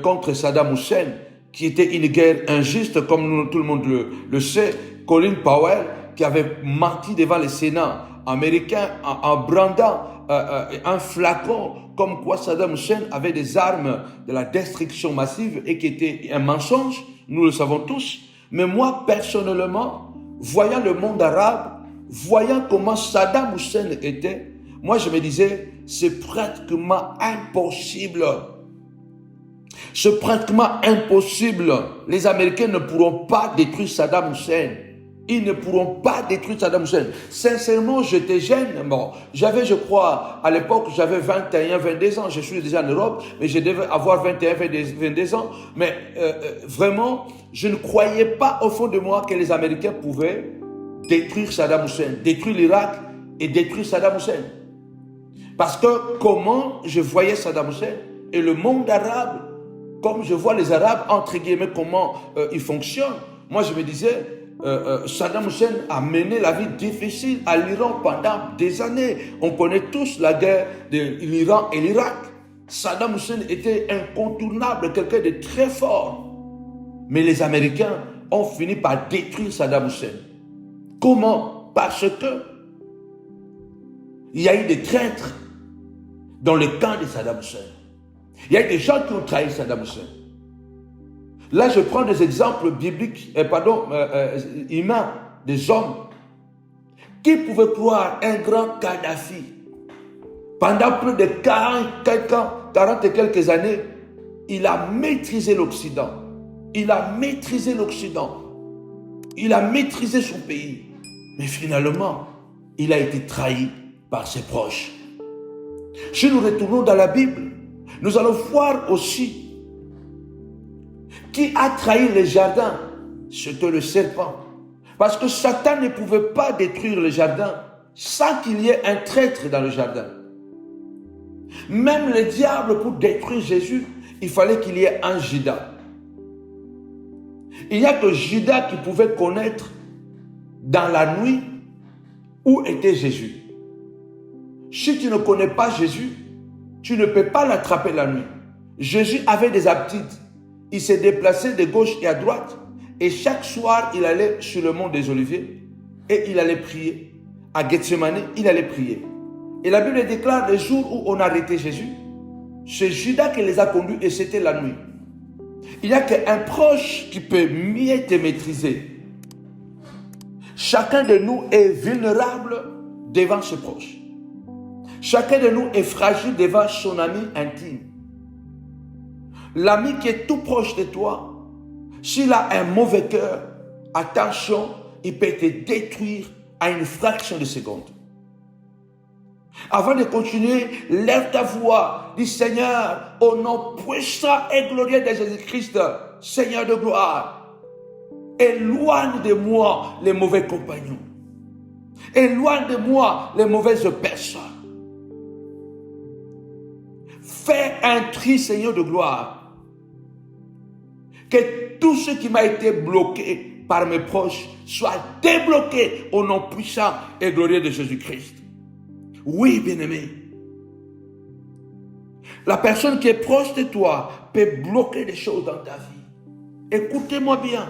contre Saddam Hussein. qui était une guerre injuste, comme tout le monde le sait. Colin Powell, qui avait menti devant le Sénat américain en brandant un flacon, comme quoi Saddam Hussein avait des armes de la destruction massive et qui était un mensonge, nous le savons tous. Mais moi, personnellement, voyant le monde arabe, voyant comment Saddam Hussein était, moi je me disais, c'est pratiquement impossible. C'est pratiquement impossible. Les Américains ne pourront pas détruire Saddam Hussein. Ils ne pourront pas détruire Saddam Hussein. Sincèrement, j'étais jeune. Bon, j'avais, je crois, à l'époque, j'avais 21, 22 ans. Je suis déjà en Europe, mais je devais avoir 21, 22 ans. Mais vraiment, je ne croyais pas au fond de moi que les Américains pouvaient détruire Saddam Hussein, détruire l'Irak et détruire Saddam Hussein. Parce que comment je voyais Saddam Hussein et le monde arabe, comme je vois les Arabes, entre guillemets, comment ils fonctionnent, moi je me disais, Saddam Hussein a mené la vie difficile à l'Iran pendant des années. On connaît tous la guerre de l'Iran et l'Irak. Saddam Hussein était incontournable, quelqu'un de très fort. Mais les Américains ont fini par détruire Saddam Hussein. Comment? Parce que il y a eu des traîtres dans le camp de Saddam Hussein. Il y a eu des gens qui ont trahi Saddam Hussein. Là, je prends des exemples bibliques, humains, des hommes. Qui pouvaient croire un grand Kadhafi? Pendant plus de 40 et quelques années, il a maîtrisé l'Occident. Il a maîtrisé l'Occident. Il a maîtrisé son pays. Mais finalement, il a été trahi par ses proches. Si nous retournons dans la Bible, nous allons voir aussi qui a trahi le jardin. C'était le serpent. Parce que Satan ne pouvait pas détruire le jardin sans qu'il y ait un traître dans le jardin. Même le diable, pour détruire Jésus, il fallait qu'il y ait un Judas. Il n'y a que Judas qui pouvait connaître dans la nuit où était Jésus. Si tu ne connais pas Jésus, tu ne peux pas l'attraper la nuit. Jésus avait des habitudes. Il se déplaçait de gauche et à droite. Et chaque soir, il allait sur le mont des Oliviers et il allait prier. À Gethsemane, il allait prier. Et la Bible déclare le jour où on a arrêté Jésus, c'est Judas qui les a conduits et c'était la nuit. Il n'y a qu'un proche qui peut mieux te maîtriser. Chacun de nous est vulnérable devant ses proches. Chacun de nous est fragile devant son ami intime. L'ami qui est tout proche de toi, s'il a un mauvais cœur, attention, il peut te détruire à une fraction de seconde. Avant de continuer, lève ta voix, dis Seigneur, au nom puissant et glorieux de Jésus-Christ, Seigneur de gloire, éloigne de moi les mauvais compagnons. Éloigne de moi les mauvaises personnes. Fais un tri, Seigneur de gloire. Que tout ce qui m'a été bloqué par mes proches soit débloqué au nom puissant et glorieux de Jésus-Christ. Oui, bien-aimé. La personne qui est proche de toi peut bloquer des choses dans ta vie. Écoutez-moi bien.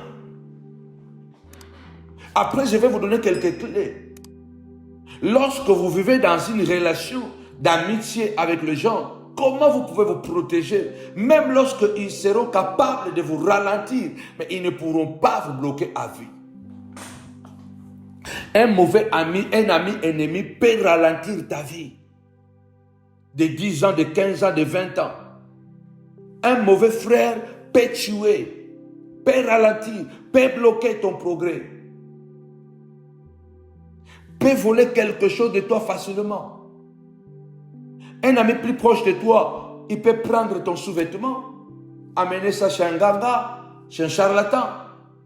Après, je vais vous donner quelques clés. Lorsque vous vivez dans une relation d'amitié avec les gens, comment vous pouvez vous protéger, même lorsqu'ils seront capables de vous ralentir, mais ils ne pourront pas vous bloquer à vie. Un mauvais ami, un ami ennemi peut ralentir ta vie. De 10 ans, de 15 ans, de 20 ans. Un mauvais frère peut tuer, peut ralentir, peut bloquer ton progrès. Peut voler quelque chose de toi facilement. Un ami plus proche de toi, il peut prendre ton sous-vêtement, amener ça chez un ganga, chez un charlatan.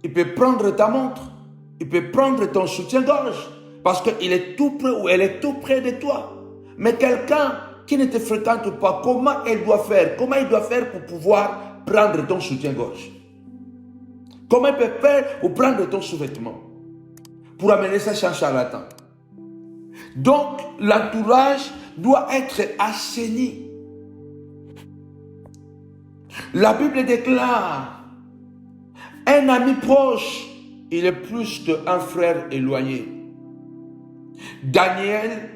Il peut prendre ta montre, il peut prendre ton soutien-gorge, parce qu'il est tout près ou elle est tout près de toi. Mais quelqu'un qui ne te fréquente pas, comment elle doit faire? Comment il doit faire pour pouvoir prendre ton soutien-gorge? Comment il peut faire pour prendre ton sous-vêtement? Pour amener ça chez un charlatan. Donc, l'entourage doit être assaini. La Bible déclare Un ami proche, il est plus qu'un frère éloigné. Daniel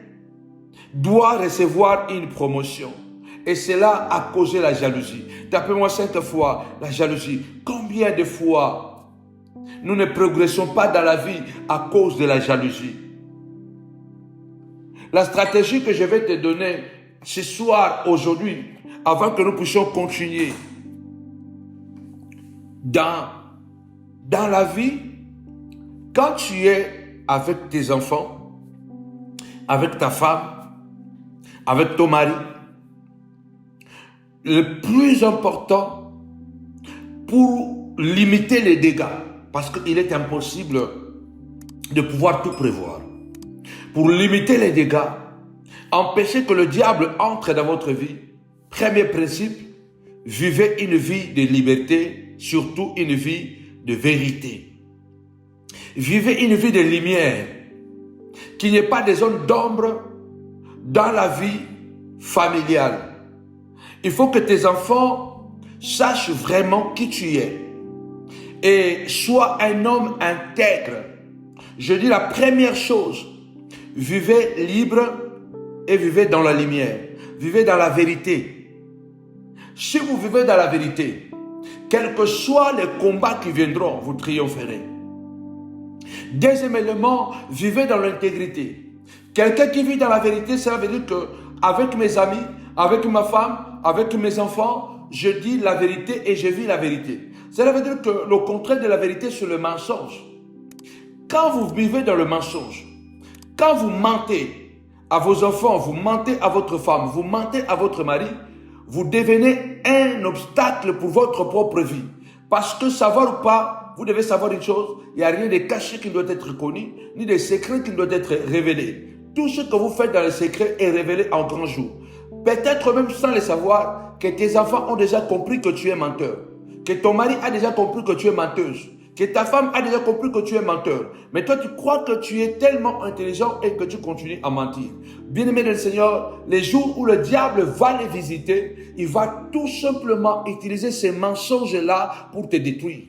doit recevoir une promotion. Et cela a causé la jalousie. Tapez-moi 5 fois la jalousie. Combien de fois nous ne progressons pas dans la vie à cause de la jalousie? La stratégie que je vais te donner ce soir, aujourd'hui, avant que nous puissions continuer dans la vie, quand tu es avec tes enfants, avec ta femme, avec ton mari, le plus important pour limiter les dégâts, parce qu'il est impossible de pouvoir tout prévoir, pour limiter les dégâts, empêcher que le diable entre dans votre vie, premier principe, vivez une vie de liberté, surtout une vie de vérité. Vivez une vie de lumière, qu'il n'y ait pas de zone d'ombre dans la vie familiale. Il faut que tes enfants sachent vraiment qui tu es et sois un homme intègre. Je dis la première chose, vivez libre et vivez dans la lumière, vivez dans la vérité. Si vous vivez dans la vérité, quels que soient les combats qui viendront, vous triompherez. Deuxième élément, vivez dans l'intégrité. Quelqu'un qui vit dans la vérité, ça veut dire que avec mes amis, avec ma femme, avec mes enfants, je dis la vérité et je vis la vérité. Cela veut dire que le contraire de la vérité, c'est le mensonge. Quand vous vivez dans le mensonge, quand vous mentez à vos enfants, vous mentez à votre femme, vous mentez à votre mari, vous devenez un obstacle pour votre propre vie. Parce que savoir ou pas, vous devez savoir une chose, il n'y a rien de caché qui doit être connu, ni de secret qui doit être révélé. Tout ce que vous faites dans le secret est révélé en grand jour. Peut-être même sans le savoir, que tes enfants ont déjà compris que tu es menteur. Que ton mari a déjà compris que tu es menteuse. Que ta femme a déjà compris que tu es menteur. Mais toi, tu crois que tu es tellement intelligent et que tu continues à mentir. Bien-aimé dans le Seigneur, les jours où le diable va les visiter, il va tout simplement utiliser ces mensonges-là pour te détruire.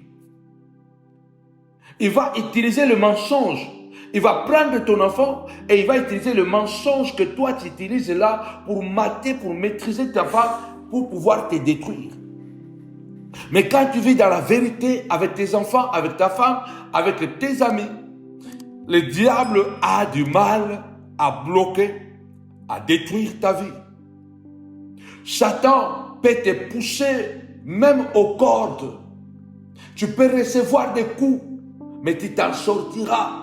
Il va utiliser le mensonge. Il va prendre ton enfant et il va utiliser le mensonge que toi tu utilises là pour mater, pour maîtriser ta femme, pour pouvoir te détruire. Mais quand tu vis dans la vérité avec tes enfants, avec ta femme, avec tes amis, le diable a du mal à bloquer, à détruire ta vie. Satan peut te pousser même aux cordes. Tu peux recevoir des coups, mais tu t'en sortiras.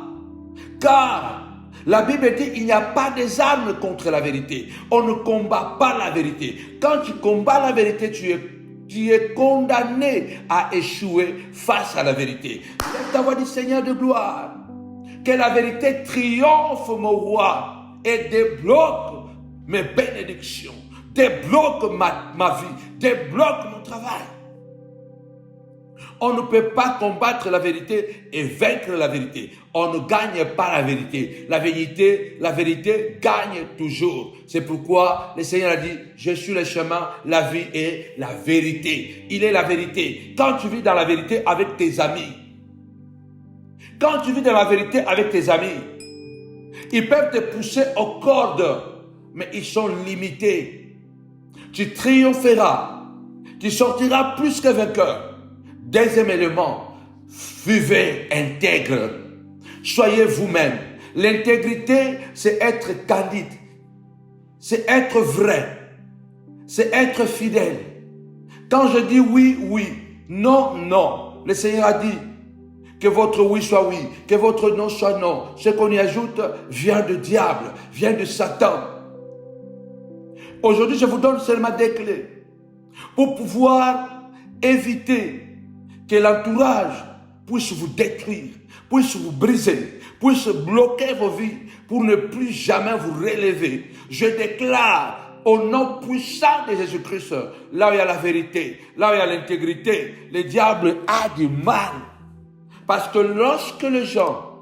Car la Bible dit il n'y a pas des armes contre la vérité. On ne combat pas la vérité. Quand tu combats la vérité, tu es condamné à échouer face à la vérité. Lève ta voix du Seigneur de gloire. Que la vérité triomphe, mon roi, et débloque mes bénédictions, débloque ma vie, débloque mon travail. On ne peut pas combattre la vérité et vaincre la vérité. On ne gagne pas la vérité. La vérité gagne toujours. C'est pourquoi le Seigneur a dit, je suis le chemin, la vie et la vérité. Il est la vérité. Quand tu vis dans la vérité avec tes amis, quand tu vis dans la vérité avec tes amis, ils peuvent te pousser aux cordes, mais ils sont limités. Tu triompheras. Tu sortiras plus que vainqueur. Deuxième élément, vivez intègre. Soyez vous-même. L'intégrité, c'est être candide. C'est être vrai. C'est être fidèle. Quand je dis oui, oui, non, non. Le Seigneur a dit que votre oui soit oui, que votre non soit non. Ce qu'on y ajoute vient du diable, vient de Satan. Aujourd'hui, je vous donne seulement des clés pour pouvoir éviter que l'entourage puisse vous détruire, puisse vous briser, puisse bloquer vos vies pour ne plus jamais vous relever. Je déclare au nom puissant de Jésus-Christ, là où il y a la vérité, là où il y a l'intégrité, le diable a du mal. Parce que lorsque les gens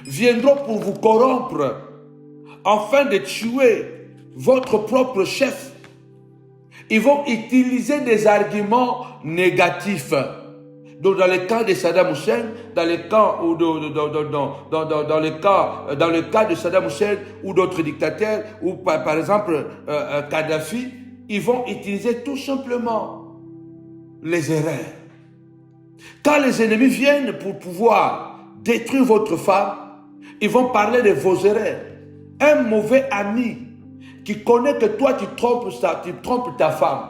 viendront pour vous corrompre afin de tuer votre propre chef, ils vont utiliser des arguments négatifs. Donc dans le cas de Saddam Hussein, dans le cas ou dans le cas de Saddam Hussein ou d'autres dictateurs, ou par exemple Kadhafi, ils vont utiliser tout simplement les erreurs. Quand les ennemis viennent pour pouvoir détruire votre femme, ils vont parler de vos erreurs. Un mauvais ami qui connaît que toi tu trompes ta femme,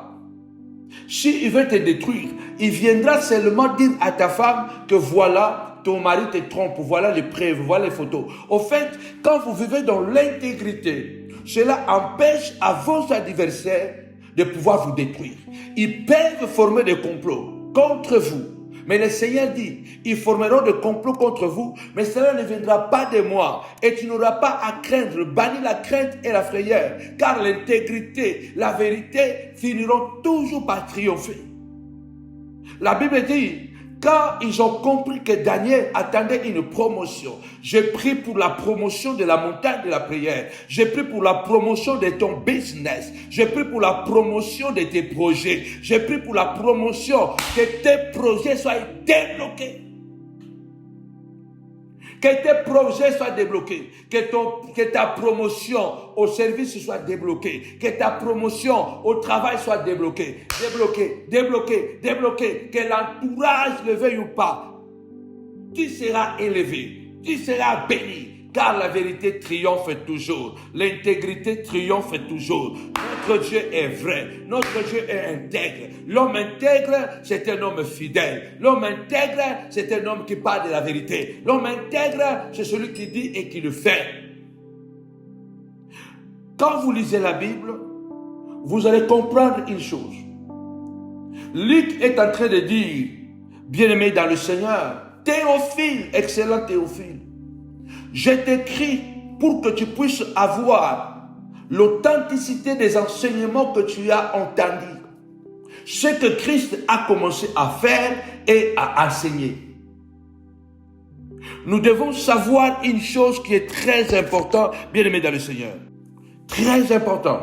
s'il veut te détruire, il viendra seulement dire à ta femme que voilà, ton mari te trompe, voilà les preuves, voilà les photos. Au fait, quand vous vivez dans l'intégrité, cela empêche à vos adversaires de pouvoir vous détruire. Ils peuvent former des complots contre vous. Mais le Seigneur dit, ils formeront des complots contre vous, mais cela ne viendra pas de moi. Et tu n'auras pas à craindre, bannis la crainte et la frayeur, car l'intégrité, la vérité finiront toujours par triompher. La Bible dit, quand ils ont compris que Daniel attendait une promotion, j'ai pris pour la promotion de la montagne de la prière, j'ai pris pour la promotion de ton business, j'ai pris pour la promotion de tes projets, j'ai pris pour la promotion que tes projets soient débloqués. Que tes projets soient débloqués, que ta promotion au service soit débloquée, que ta promotion au travail soit débloquée, débloquée, que l'entourage le veuille ou pas. Tu seras élevé, tu seras béni, car la vérité triomphe toujours, l'intégrité triomphe toujours. Notre Dieu est vrai, notre Dieu est intègre. L'homme intègre, c'est un homme fidèle. L'homme intègre, c'est un homme qui parle de la vérité. L'homme intègre, c'est celui qui dit et qui le fait. Quand vous lisez la Bible, vous allez comprendre une chose. Luc est en train de dire, bien-aimé dans le Seigneur, Théophile, excellent Théophile, je t'écris pour que tu puisses avoir l'authenticité des enseignements que tu as entendus. Ce que Christ a commencé à faire et à enseigner. Nous devons savoir une chose qui est très importante, bien-aimé dans le Seigneur. Très important.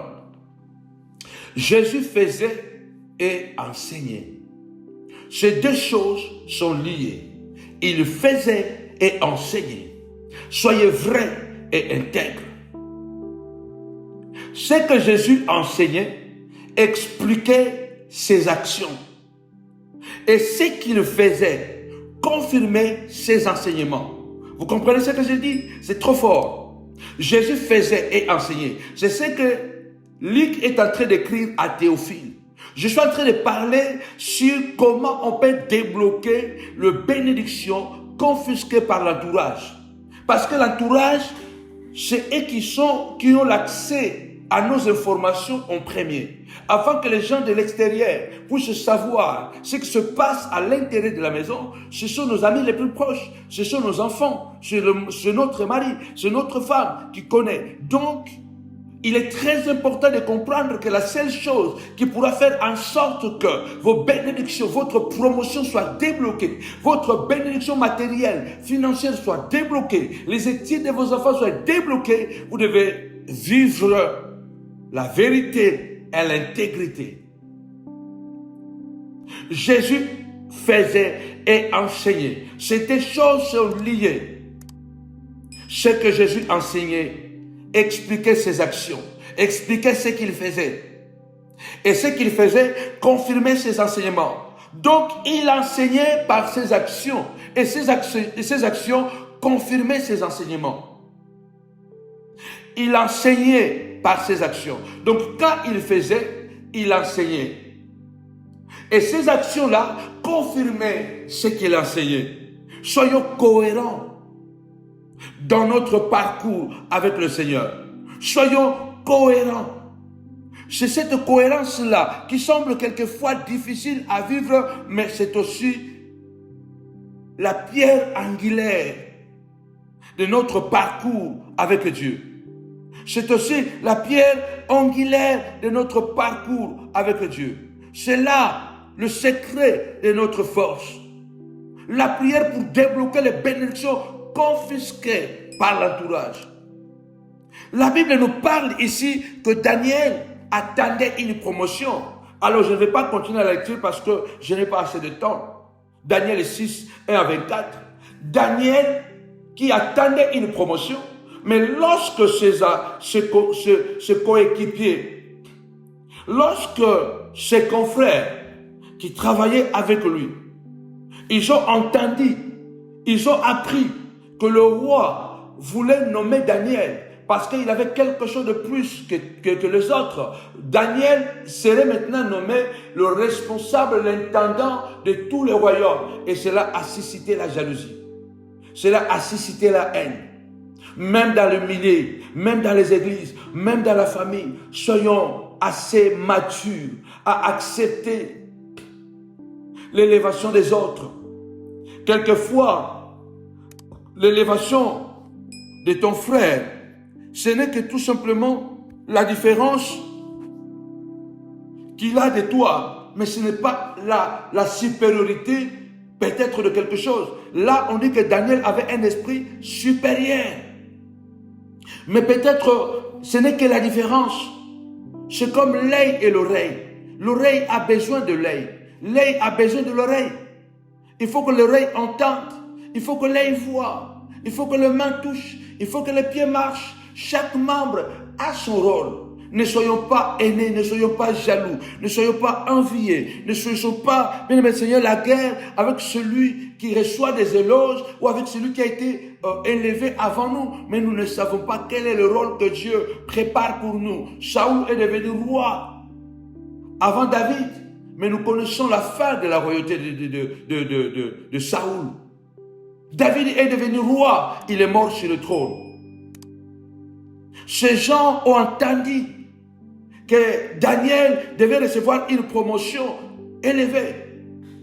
Jésus faisait et enseignait. Ces deux choses sont liées. Il faisait et enseignait. Soyez vrais et intègres. Ce que Jésus enseignait expliquait ses actions. Et ce qu'il faisait confirmait ses enseignements. Vous comprenez ce que je dis? C'est trop fort. Jésus faisait et enseignait. C'est ce que Luc est en train d'écrire à Théophile. Je suis en train de parler sur comment on peut débloquer les bénédictions confisquées par l'entourage. Parce que l'entourage, c'est eux qui ont l'accès à nos informations en premier, afin que les gens de l'extérieur puissent savoir ce qui se passe à l'intérieur de la maison. Ce sont nos amis les plus proches, ce sont nos enfants, c'est notre mari, c'est notre femme qui connaît. Donc, il est très important de comprendre que la seule chose qui pourra faire en sorte que vos bénédictions, votre promotion soit débloquée, votre bénédiction matérielle, financière soit débloquée, les études de vos enfants soient débloquées, vous devez vivre la vérité et l'intégrité. Jésus faisait et enseignait. Ces deux choses sont liées. Ce que Jésus enseignait expliquait ses actions, expliquait ce qu'il faisait. Et ce qu'il faisait confirmait ses enseignements. Donc, il enseignait par ses actions. Et ses actions confirmaient ses enseignements. Il enseignait par ses actions. Donc, quand il faisait, il enseignait. Et ces actions-là confirmaient ce qu'il enseignait. Soyons cohérents dans notre parcours avec le Seigneur. Soyons cohérents. C'est cette cohérence-là qui semble quelquefois difficile à vivre, mais c'est aussi la pierre angulaire de notre parcours avec Dieu. C'est aussi la pierre angulaire de notre parcours avec Dieu. C'est là le secret de notre force. La prière pour débloquer les bénédictions confisquées par l'entourage. La Bible nous parle ici que Daniel attendait une promotion. Alors je ne vais pas continuer la lecture parce que je n'ai pas assez de temps. Daniel 6, 1 à 24. Daniel qui attendait une promotion, mais lorsque ses coéquipiers, lorsque ses confrères qui travaillaient avec lui, ils ont entendu, ils ont appris que le roi voulait nommer Daniel parce qu'il avait quelque chose de plus que les autres. Daniel serait maintenant nommé le responsable, l'intendant de tous les royaumes. Et cela a suscité la jalousie. Cela a suscité la haine. Même dans le milieu, même dans les églises, même dans la famille, soyons assez matures à accepter l'élévation des autres. Quelquefois, l'élévation de ton frère, ce n'est que tout simplement la différence qu'il a de toi, mais ce n'est pas la supériorité peut-être de quelque chose. Là, on dit que Daniel avait un esprit supérieur. Mais peut-être ce n'est que la différence. C'est comme l'œil et l'oreille. L'oreille a besoin de l'œil. L'œil a besoin de l'oreille. Il faut que l'oreille entende. Il faut que l'œil voie. Il faut que les mains touchent. Il faut que les pieds marchent. Chaque membre a son rôle. Ne soyons pas haineux, ne soyons pas jaloux, ne soyons pas enviés, ne soyons pas, bien aimé Seigneur, la guerre avec celui qui reçoit des éloges ou avec celui qui a été élevé avant nous. Mais nous ne savons pas quel est le rôle que Dieu prépare pour nous. Saoul est devenu roi avant David, mais nous connaissons la fin de la royauté de Saoul. David est devenu roi, il est mort sur le trône. Ces gens ont entendu que Daniel devait recevoir une promotion élevée.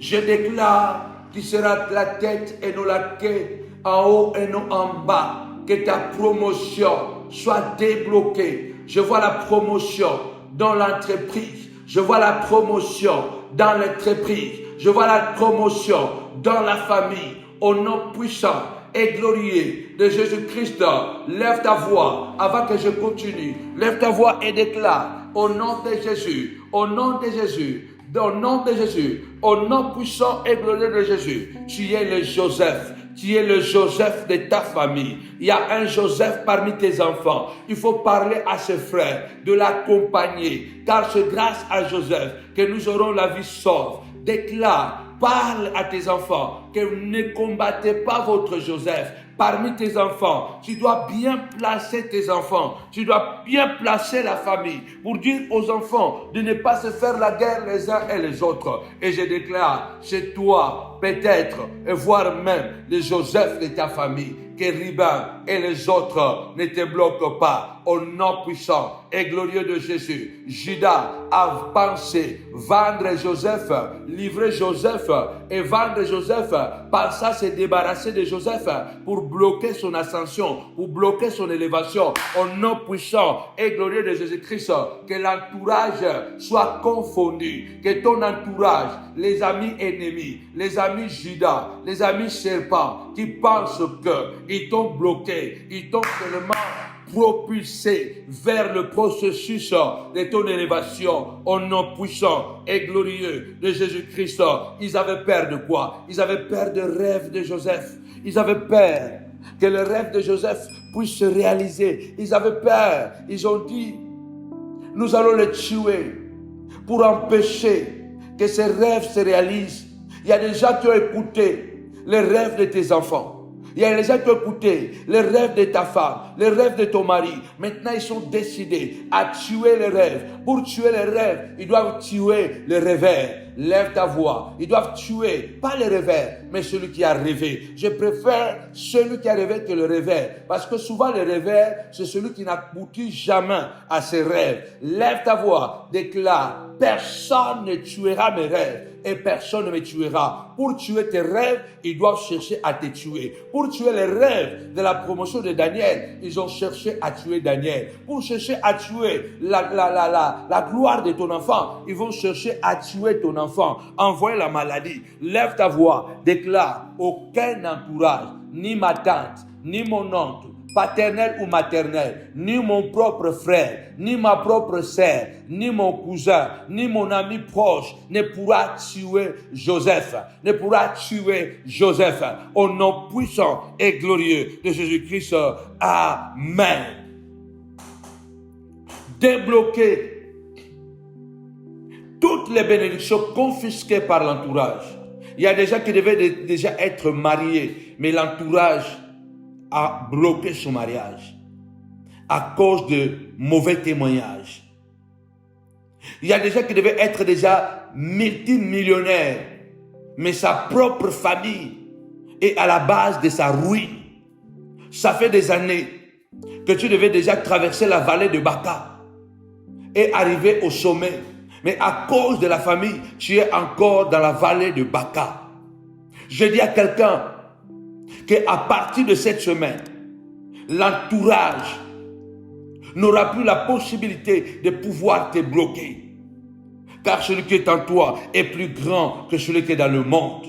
Je déclare qu'il sera la tête et non la queue, en haut et non en bas. Que ta promotion soit débloquée. Je vois la promotion dans l'entreprise. Je vois la promotion dans l'entreprise. Je vois la promotion dans la famille. Au nom puissant et glorieux de Jésus-Christ, lève ta voix avant que je continue. Lève ta voix et déclare au nom de Jésus, au nom de Jésus, au nom de Jésus, au nom puissant et glorieux de Jésus. Tu es le Joseph. Tu es le Joseph de ta famille. Il y a un Joseph parmi tes enfants. Il faut parler à ses frères, de l'accompagner. Car c'est grâce à Joseph que nous aurons la vie sauve. Déclare. Parle à tes enfants que vous ne combattez pas votre Joseph. Parmi tes enfants, tu dois bien placer tes enfants. Tu dois bien placer la famille pour dire aux enfants de ne pas se faire la guerre les uns et les autres. Et je déclare, c'est toi, peut-être, et voire même les Joseph de ta famille, que Ribin et les autres ne te bloquent pas. Au nom puissant et glorieux de Jésus, Judas a pensé vendre Joseph, livrer Joseph et vendre Joseph, par ça se débarrasser de Joseph pour bloquer son ascension, pour bloquer son élévation. Au nom puissant et glorieux de Jésus-Christ, que l'entourage soit confondu, que ton entourage, les amis ennemis, les amis Judas, les amis serpents, qui pensent qu'ils t'ont bloqué, ils t'ont seulement propulsé vers le processus de ton élévation au nom puissant et glorieux de Jésus-Christ. Ils avaient peur de quoi? Ils avaient peur du rêve de Joseph. Ils avaient peur que le rêve de Joseph puisse se réaliser. Ils avaient peur. Ils ont dit, nous allons le tuer pour empêcher que ces rêves se réalisent. Il y a des gens qui ont écouté les rêves de tes enfants. Il y a les gens qui ont écouté les rêves de ta femme, les rêves de ton mari. Maintenant, ils sont décidés à tuer les rêves. Pour tuer les rêves, ils doivent tuer les rêveurs. Lève ta voix. Ils doivent tuer, pas les rêveurs, mais celui qui a rêvé. Je préfère celui qui a rêvé que le rêveur. Parce que souvent, le rêveur, c'est celui qui n'aboutit jamais à ses rêves. Lève ta voix. Déclare, personne ne tuera mes rêves. Et personne ne me tuera. Pour tuer tes rêves, ils doivent chercher à te tuer. Pour tuer les rêves de la promotion de Daniel, ils ont cherché à tuer Daniel. Pour chercher à tuer la gloire de ton enfant, ils vont chercher à tuer ton enfant. Envoie la maladie. Lève ta voix. Déclare, aucun entourage, ni ma tante, ni mon oncle, paternel ou maternel, ni mon propre frère, ni ma propre sœur, ni mon cousin, ni mon ami proche ne pourra tuer Joseph, ne pourra tuer Joseph. Au nom puissant et glorieux de Jésus-Christ. Amen. Débloquer toutes les bénédictions confisquées par l'entourage. Il y a des gens qui devaient déjà être mariés, mais l'entourage a bloqué son mariage à cause de mauvais témoignages. Il y a des gens qui devaient être déjà multimillionnaires, mais sa propre famille est à la base de sa ruine. Ça fait des années que tu devais déjà traverser la vallée de Baca et arriver au sommet. Mais à cause de la famille, tu es encore dans la vallée de Baca. Je dis à quelqu'un qu'à partir de cette semaine, l'entourage n'aura plus la possibilité de pouvoir te bloquer. Car celui qui est en toi est plus grand que celui qui est dans le monde.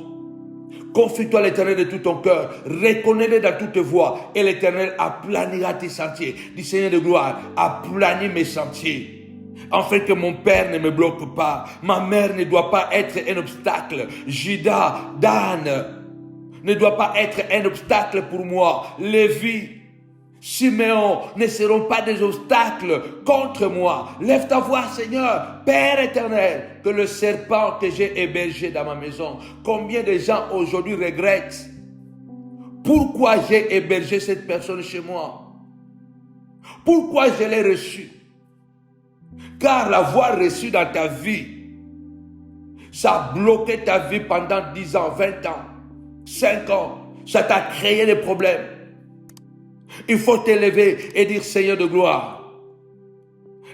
Confie-toi à l'Éternel de tout ton cœur, reconnais-le dans toutes tes voies, et l'Éternel aplanira tes sentiers. Dis Seigneur de gloire, aplanis mes sentiers, afin que mon père ne me bloque pas, ma mère ne doit pas être un obstacle, Judas, Dan ne doit pas être un obstacle pour moi, Lévi, Siméon ne seront pas des obstacles contre moi. Lève ta voix, Seigneur, Père éternel, que le serpent que j'ai hébergé dans ma maison, combien de gens aujourd'hui regrettent pourquoi j'ai hébergé cette personne chez moi, pourquoi je l'ai reçu. Car l'avoir reçu dans ta vie, ça a bloqué ta vie pendant 10 ans, 20 ans, 5 ans, ça t'a créé des problèmes. Il faut t'élever et dire Seigneur de gloire.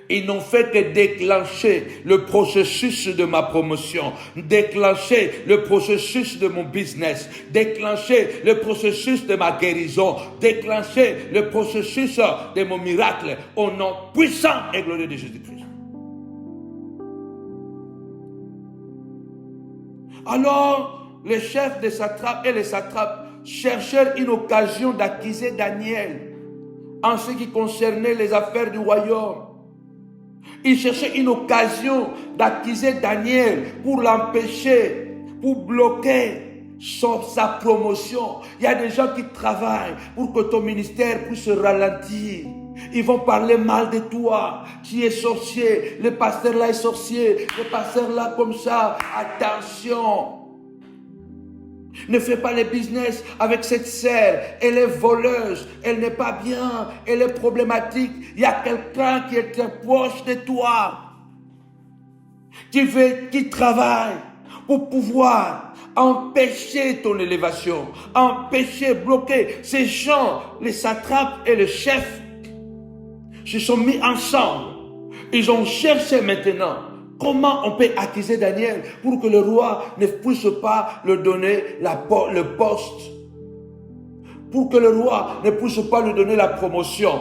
Ils n'ont fait que déclencher le processus de ma promotion, déclencher le processus de mon business, déclencher le processus de ma guérison, déclencher le processus de mon miracle au nom puissant et glorieux de Jésus-Christ. Alors, les chefs des satrapes et les satrapes cherchèrent une occasion d'accuser Daniel en ce qui concernait les affaires du royaume. Ils cherchaient une occasion d'accuser Daniel pour l'empêcher, pour bloquer sa promotion. Il y a des gens qui travaillent pour que ton ministère puisse se ralentir. Ils vont parler mal de toi. Tu es sorcier. Le pasteur là est sorcier. Le pasteur là comme ça. Attention. Ne fais pas le business avec cette sœur. Elle est voleuse. Elle n'est pas bien. Elle est problématique. Il y a quelqu'un qui est proche de toi. Qui travaille pour pouvoir empêcher ton élévation. Empêcher, bloquer. Ces gens, les satrapes et le chef, se sont mis ensemble. Ils ont cherché maintenant comment on peut accuser Daniel pour que le roi ne puisse pas lui donner le poste. Pour que le roi ne puisse pas lui donner la promotion.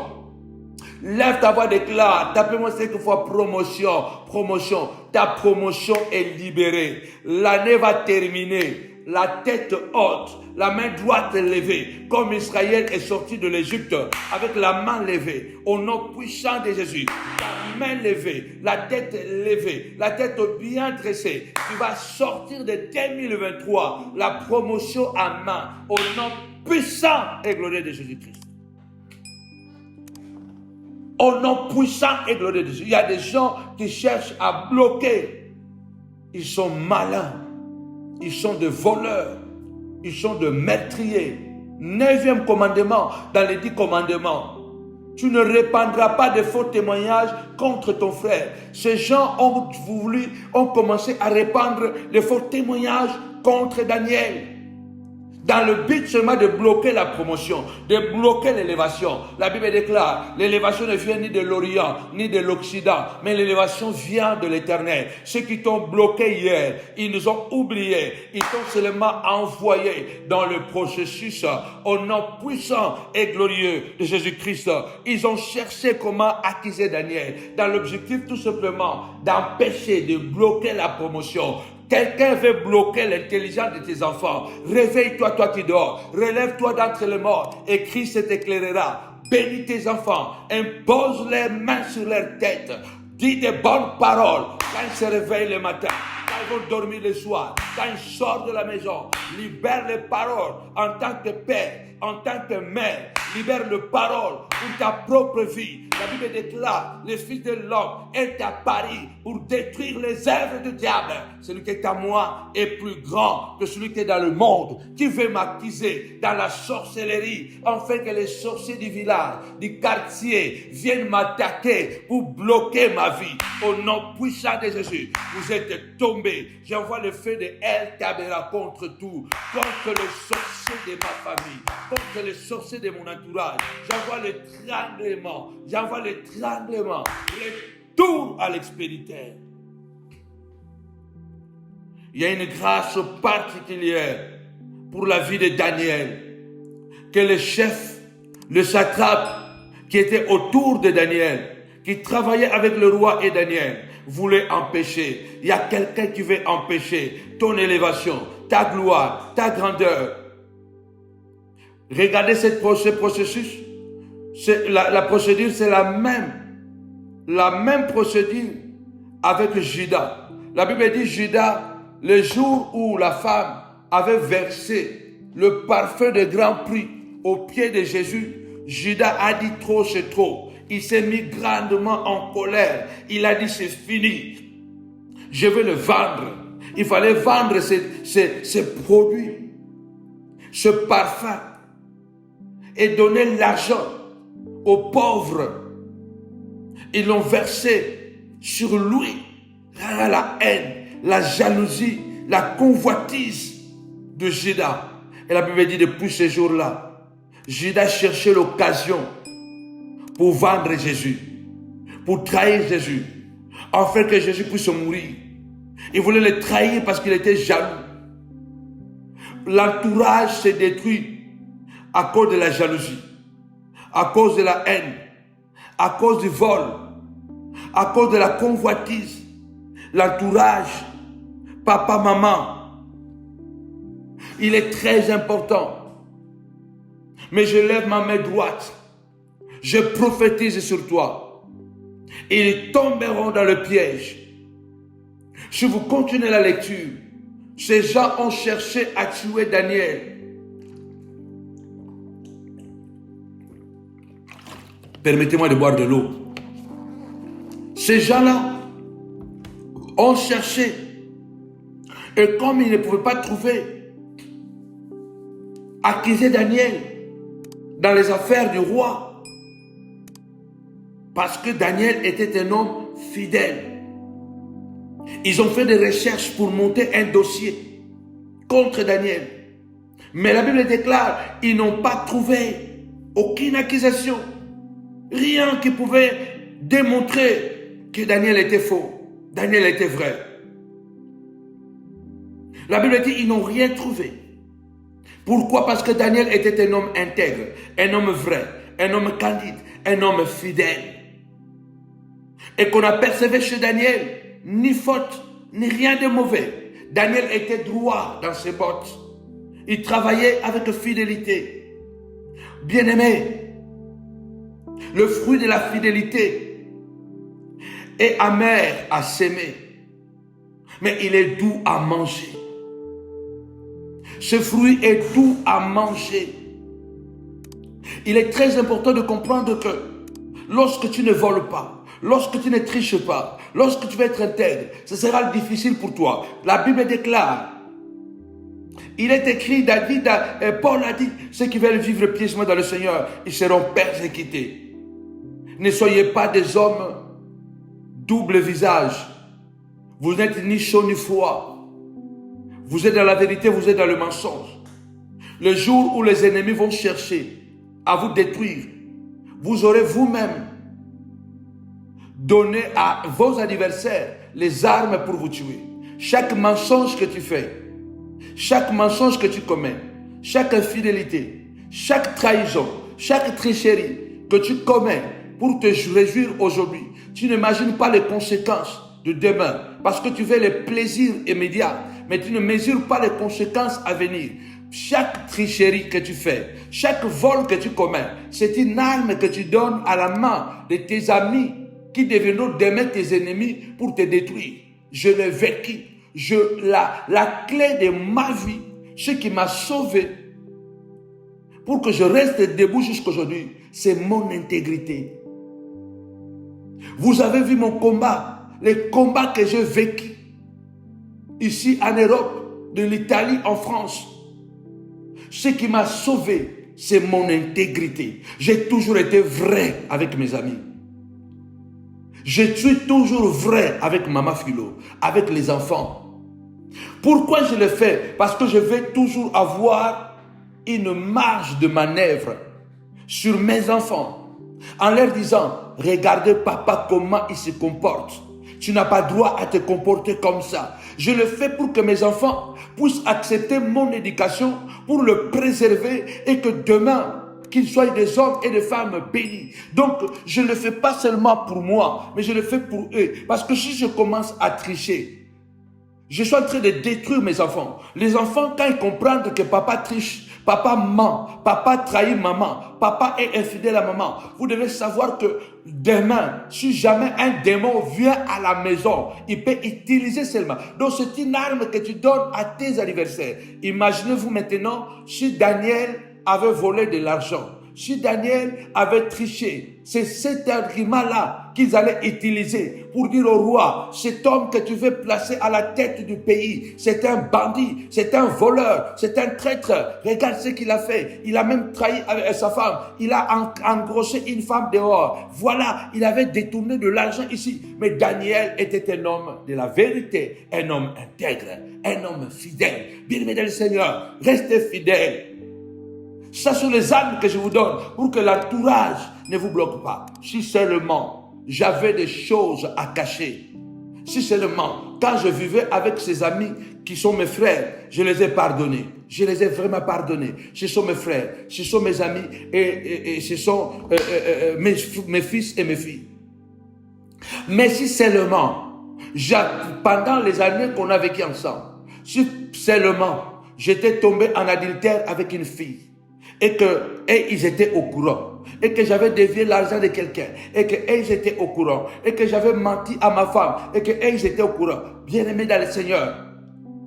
Lève ta voix, déclare, tapez-moi 5 fois promotion, promotion. Ta promotion est libérée. L'année va terminer. La tête haute, la main droite levée, comme Israël est sorti de l'Égypte avec la main levée, au nom puissant de Jésus. La main levée, la tête levée, la tête bien dressée. Tu vas sortir de 2023, la promotion à main, au nom puissant et glorieux de Jésus-Christ. Au nom puissant et glorieux de Jésus. Il y a des gens qui cherchent à bloquer. Ils sont malins. Ils sont des voleurs. Ils sont des meurtriers. 9e commandement dans les 10 commandements. Tu ne répandras pas de faux témoignages contre ton frère. Ces gens ont commencé à répandre de faux témoignages contre Daniel. Dans le but seulement de bloquer la promotion, de bloquer l'élévation. La Bible déclare, l'élévation ne vient ni de l'Orient, ni de l'Occident, mais l'élévation vient de l'Éternel. Ceux qui t'ont bloqué hier, ils nous ont oubliés, ils t'ont seulement envoyé dans le processus au nom puissant et glorieux de Jésus-Christ. Ils ont cherché comment accuser Daniel, dans l'objectif tout simplement d'empêcher, de bloquer la promotion. Quelqu'un veut bloquer l'intelligence de tes enfants. Réveille-toi, toi qui dors. Relève-toi d'entre les morts et Christ t'éclairera. Bénis tes enfants. Impose les mains sur leur tête. Dis des bonnes paroles quand ils se réveillent le matin, quand ils vont dormir le soir, quand ils sortent de la maison. Libère les paroles en tant que père, en tant que mère. Libère les paroles pour ta propre vie. La Bible déclare, le Fils de l'homme est à Paris pour détruire les œuvres du diable. Celui qui est à moi est plus grand que celui qui est dans le monde. Qui veut m'accuser dans la sorcellerie, afin que les sorciers du village, du quartier viennent m'attaquer pour bloquer ma vie. Au nom puissant de Jésus, vous êtes tombés. J'envoie le feu de El Tabera contre tout, contre le sorcier de ma famille, contre les sorciers de mon entourage. J'envoie le tremblement, retour à l'expéditeur. Il y a une grâce particulière pour la vie de Daniel, que le chef, le satrape qui était autour de Daniel, qui travaillait avec le roi et Daniel, voulait empêcher. Il y a quelqu'un qui veut empêcher ton élévation, ta gloire, ta grandeur. Regardez ce processus. La procédure, c'est la même procédure avec Judas. La Bible dit Judas, le jour où la femme avait versé le parfum de grand prix aux pieds de Jésus, Judas a dit trop, c'est trop. Il s'est mis grandement en colère. Il a dit c'est fini. Je vais le vendre. Il fallait vendre ces produits, ce parfum, et donner l'argent aux pauvres. Ils l'ont versé sur lui. La haine, la jalousie, la convoitise de Judas. Et la Bible dit depuis ce jour-là, Judas cherchait l'occasion pour vendre Jésus, pour trahir Jésus, afin que Jésus puisse mourir. Il voulait le trahir parce qu'il était jaloux. L'entourage s'est détruit à cause de la jalousie, à cause de la haine, à cause du vol, à cause de la convoitise. L'entourage, papa, maman, il est très important. Mais je lève ma main droite, je prophétise sur toi. Ils tomberont dans le piège. Si vous continuez la lecture, ces gens ont cherché à tuer Daniel. Permettez-moi de boire de l'eau. Ces gens-là ont cherché. Et comme ils ne pouvaient pas trouver, accuser Daniel dans les affaires du roi. Parce que Daniel était un homme fidèle. Ils ont fait des recherches pour monter un dossier contre Daniel. Mais la Bible déclare, ils n'ont pas trouvé aucune accusation. Rien qui pouvait démontrer que Daniel était faux. Daniel était vrai. La Bible dit, ils n'ont rien trouvé. Pourquoi? Parce que Daniel était un homme intègre, un homme vrai, un homme candide, un homme fidèle. Et qu'on a persévé chez Daniel, ni faute, ni rien de mauvais. Daniel était droit dans ses bottes. Il travaillait avec fidélité. Bien-aimé, le fruit de la fidélité est amer à s'aimer, mais il est doux à manger. Ce fruit est doux à manger. Il est très important de comprendre que lorsque tu ne voles pas, lorsque tu ne triches pas, lorsque tu vas être intègre, ce sera difficile pour toi. La Bible déclare, il est écrit, Paul a dit, ceux qui veulent vivre pieusement dans le Seigneur, ils seront persécutés. Ne soyez pas des hommes double visage. Vous n'êtes ni chaud ni froid. Vous êtes dans la vérité, vous êtes dans le mensonge. Le jour où les ennemis vont chercher à vous détruire, vous aurez vous-même donné à vos adversaires les armes pour vous tuer. Chaque mensonge que tu fais, chaque mensonge que tu commets, chaque infidélité, chaque trahison, chaque tricherie que tu commets pour te réjouir aujourd'hui, tu n'imagines pas les conséquences de demain, parce que tu veux les plaisirs immédiats, mais tu ne mesures pas les conséquences à venir. Chaque tricherie que tu fais, chaque vol que tu commets, c'est une arme que tu donnes à la main de tes amis qui deviendront demain tes ennemis pour te détruire. Je l'ai vécu. La clé de ma vie, ce qui m'a sauvé pour que je reste debout jusqu'aujourd'hui, c'est mon intégrité. Vous avez vu mon combat, les combats que j'ai vécus ici en Europe, de l'Italie en France. Ce qui m'a sauvé, c'est mon intégrité. J'ai toujours été vrai avec mes amis. Je suis toujours vrai avec Maman Philo, avec les enfants. Pourquoi je le fais? Parce que je vais toujours avoir une marge de manœuvre sur mes enfants, en leur disant, regardez papa comment il se comporte. Tu n'as pas droit à te comporter comme ça. Je le fais pour que mes enfants puissent accepter mon éducation, pour le préserver et que demain, qu'ils soient des hommes et des femmes bénis. Donc, je ne le fais pas seulement pour moi, mais je le fais pour eux. Parce que si je commence à tricher, je suis en train de détruire mes enfants. Les enfants, quand ils comprennent que papa triche, papa ment, papa trahit maman, papa est infidèle à maman, vous devez savoir que demain, si jamais un démon vient à la maison, il peut utiliser seulement. Donc c'est une arme que tu donnes à tes adversaires. Imaginez-vous maintenant si Daniel avait volé de l'argent. Si Daniel avait triché, c'est cet argument-là qu'ils allaient utiliser pour dire au roi, cet homme que tu veux placer à la tête du pays, c'est un bandit, c'est un voleur, c'est un traître. Regarde ce qu'il a fait. Il a même trahi avec sa femme. Il a engrossé une femme dehors. Voilà, il avait détourné de l'argent ici. Mais Daniel était un homme de la vérité, un homme intègre, un homme fidèle. Bien-aimé dans le Seigneur, restez fidèles. Ça sont les armes que je vous donne pour que l'entourage ne vous bloque pas. Si seulement j'avais des choses à cacher, si seulement quand je vivais avec ces amis qui sont mes frères, je les ai pardonnés. Je les ai vraiment pardonnés. Ce sont mes frères, ce sont mes amis et ce sont mes fils et mes filles. Mais si seulement, pendant les années qu'on a vécu ensemble, si seulement j'étais tombé en adultère avec une fille, et ils étaient au courant, et que j'avais dévié l'argent de quelqu'un, et qu'ils étaient au courant, et que j'avais menti à ma femme, et qu'ils étaient au courant, bien aimés dans le Seigneur,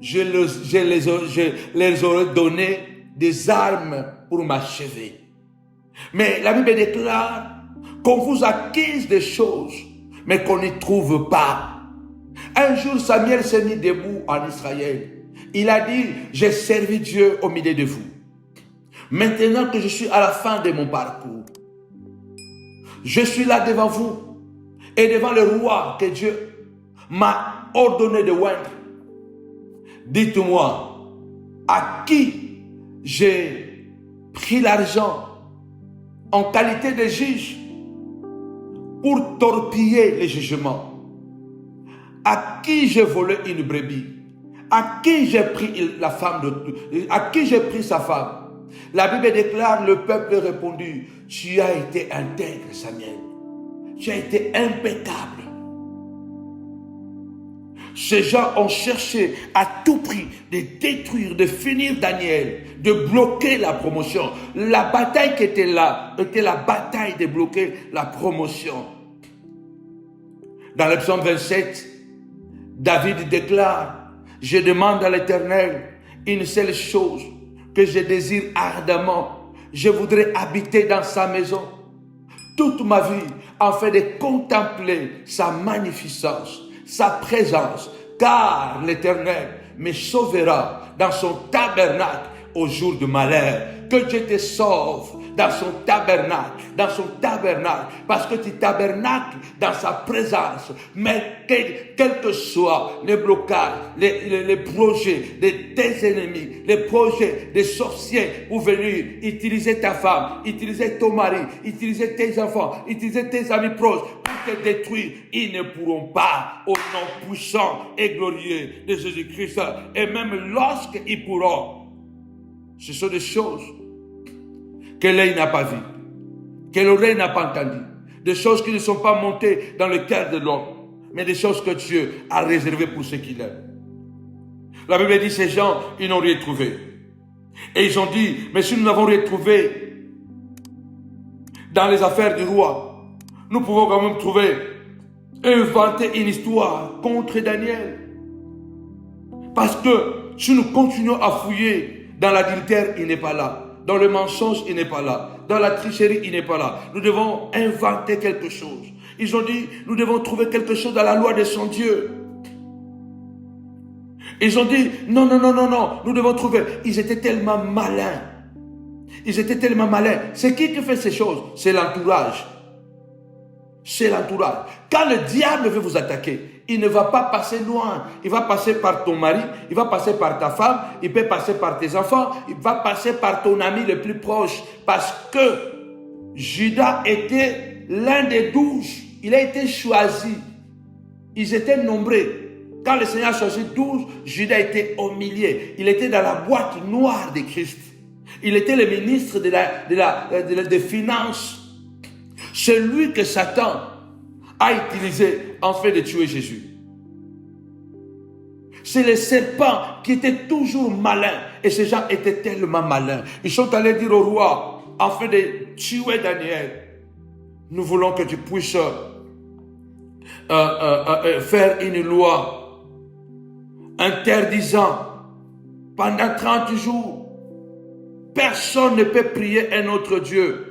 je les aurais donné des armes pour m'achever. Mais la Bible déclare qu'on vous acquise des choses, mais qu'on n'y trouve pas. Un jour, Samuel s'est mis debout en Israël. Il a dit, j'ai servi Dieu au milieu de vous. Maintenant que je suis à la fin de mon parcours, je suis là devant vous et devant le roi que Dieu m'a ordonné de oindre. Dites-moi, à qui j'ai pris l'argent en qualité de juge pour torpiller les jugements? À qui j'ai volé une brebis? À qui j'ai pris à qui j'ai pris sa femme? La Bible déclare, le peuple a répondu, tu as été intègre, Samuel. Tu as été impeccable. Ces gens ont cherché à tout prix de détruire, de finir Daniel, de bloquer la promotion. La bataille qui était là était la bataille de bloquer la promotion. Dans le psaume 27, David déclare, je demande à l'Éternel une seule chose que je désire ardemment. Je voudrais habiter dans sa maison toute ma vie afin de contempler sa magnificence, sa présence, car l'Éternel me sauvera dans son tabernacle au jour de malheur. Que Dieu te sauve dans son tabernacle, parce que tu tabernacles dans sa présence. Mais quel que soit les blocages, les projets de tes ennemis, les projets des sorciers pour venir utiliser ta femme, utiliser ton mari, utiliser tes enfants, utiliser tes amis proches pour te détruire, ils ne pourront pas, au nom puissant et glorieux de Jésus-Christ. Et même lorsqu'ils pourront, ce sont des choses que l'œil n'a pas vues, que l'oreille n'a pas entendues, des choses qui ne sont pas montées dans le cœur de l'homme. mais des choses que Dieu a réservées pour ceux qu'il aime. La Bible dit, ces gens, ils n'ont rien trouvé. Et ils ont dit, mais si nous n'avons rien trouvé dans les affaires du roi, nous pouvons quand même inventer une histoire contre Daniel. Parce que si nous continuons à fouiller dans l'adultère, il n'est pas là. Dans le mensonge, il n'est pas là. Dans la tricherie, il n'est pas là. Nous devons inventer quelque chose. Ils ont dit, nous devons trouver quelque chose dans la loi de son Dieu. Ils ont dit, non, nous devons trouver. Ils étaient tellement malins. C'est qui fait ces choses? C'est l'entourage. Quand le diable veut vous attaquer, il ne va pas passer loin. Il va passer par ton mari, il va passer par ta femme, il peut passer par tes enfants, il va passer par ton ami le plus proche. Parce que Judas était l'un des 12. Il a été choisi. Ils étaient nombreux. Quand le Seigneur a choisi 12, Judas était au milieu. Il était dans la boîte noire de Christ. Il était le ministre des Finances. C'est lui que Satan a utilisé en fait de tuer Jésus. C'est les serpents qui étaient toujours malins. Et ces gens étaient tellement malins. Ils sont allés dire au roi, en fait de tuer Daniel, nous voulons que tu puisses faire une loi interdisant pendant 30 jours, personne ne peut prier un autre Dieu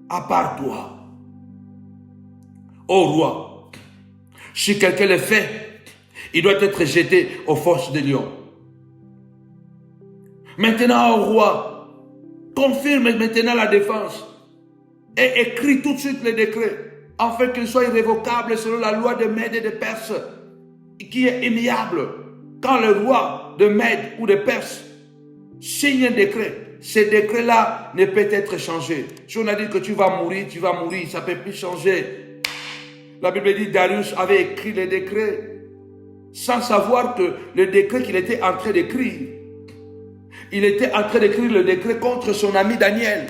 à part toi. Ô roi, si quelqu'un le fait, il doit être jeté aux forces des lions. Maintenant, ô roi, confirme maintenant la défense et écris tout de suite les décrets afin qu'ils soient irrévocables selon la loi de Mède et de Perse qui est immuable. Quand le roi de Mède ou de Perse signe un décret, ce décret-là ne peut être changé. Si on a dit que tu vas mourir, ça ne peut plus changer. La Bible dit que Darius avait écrit les décrets sans savoir que le décret qu'il était en train d'écrire, il était en train d'écrire le décret contre son ami Daniel.